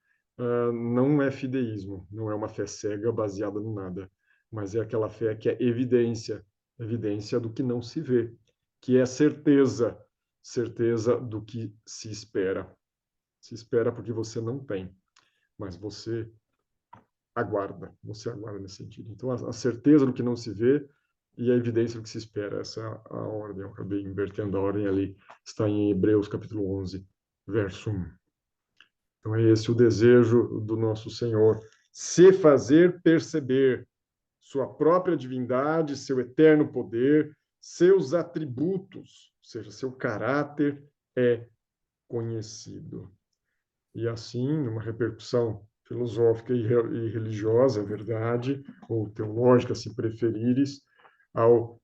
não é fideísmo, não é uma fé cega baseada no nada, mas é aquela fé que é evidência do que não se vê, que é certeza do que se espera. Se espera porque você não tem, mas você aguarda nesse sentido. Então, a certeza do que não se vê e a evidência do que se espera. Essa é a ordem. Eu acabei invertendo a ordem ali. Está em Hebreus, capítulo 11, verso 1. Então, é esse o desejo do nosso Senhor, se fazer perceber sua própria divindade, seu eterno poder, seus atributos, seja, seu caráter é conhecido. E assim, numa repercussão filosófica e religiosa, é verdade, ou teológica, se preferires, ao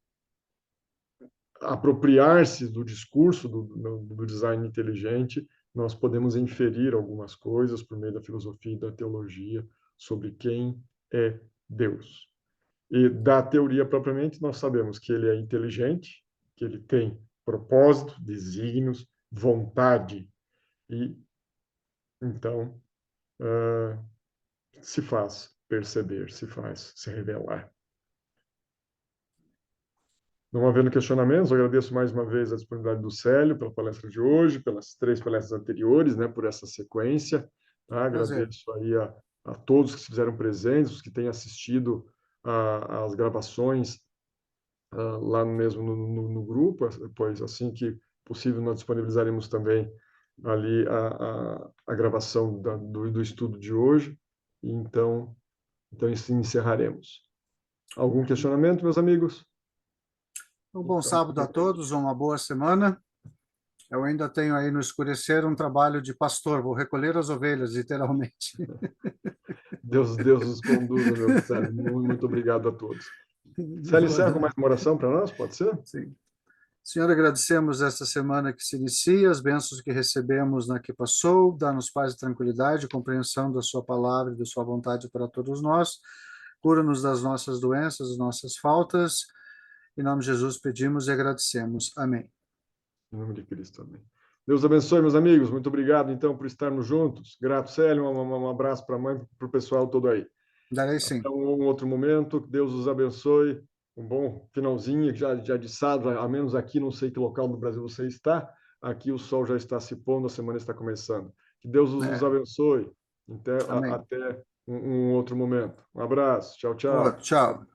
apropriar-se do discurso do design inteligente, nós podemos inferir algumas coisas por meio da filosofia e da teologia sobre quem é Deus. E da teoria propriamente, nós sabemos que ele é inteligente, que ele tem propósito, desígnios, vontade, e então se faz perceber, se faz se revelar. Não havendo questionamentos, eu agradeço mais uma vez a disponibilidade do Célio pela palestra de hoje, pelas 3 palestras anteriores, né, por essa sequência. Tá? Agradeço aí a todos que se fizeram presentes, os que têm assistido às gravações lá mesmo no grupo, pois assim que possível nós disponibilizaremos também ali a gravação do estudo de hoje. E então encerraremos. Algum questionamento, meus amigos? Um bom sábado a todos, uma boa semana. Eu ainda tenho aí no escurecer um trabalho de pastor, vou recolher as ovelhas, literalmente. Deus os conduza, meu Célio. Muito obrigado a todos. Célio, encerra com mais uma oração para nós, pode ser? Sim. Senhor, agradecemos esta semana que se inicia, as bênçãos que recebemos na que passou, dá-nos paz e tranquilidade, compreensão da sua palavra e da sua vontade para todos nós, cura-nos das nossas doenças, das nossas faltas, em nome de Jesus pedimos e agradecemos. Amém. Em nome de Cristo, amém. Deus abençoe, meus amigos. Muito obrigado, então, por estarmos juntos. Grato, Célio. Um abraço para a mãe e para o pessoal todo aí. Darei sim. Até um outro momento. Deus os abençoe. Um bom finalzinho, já de sábado, ao menos aqui, não sei que local do Brasil você está. Aqui o sol já está se pondo, a semana está começando. Que Deus os abençoe. Até um outro momento. Um abraço. Tchau, tchau. Tchau.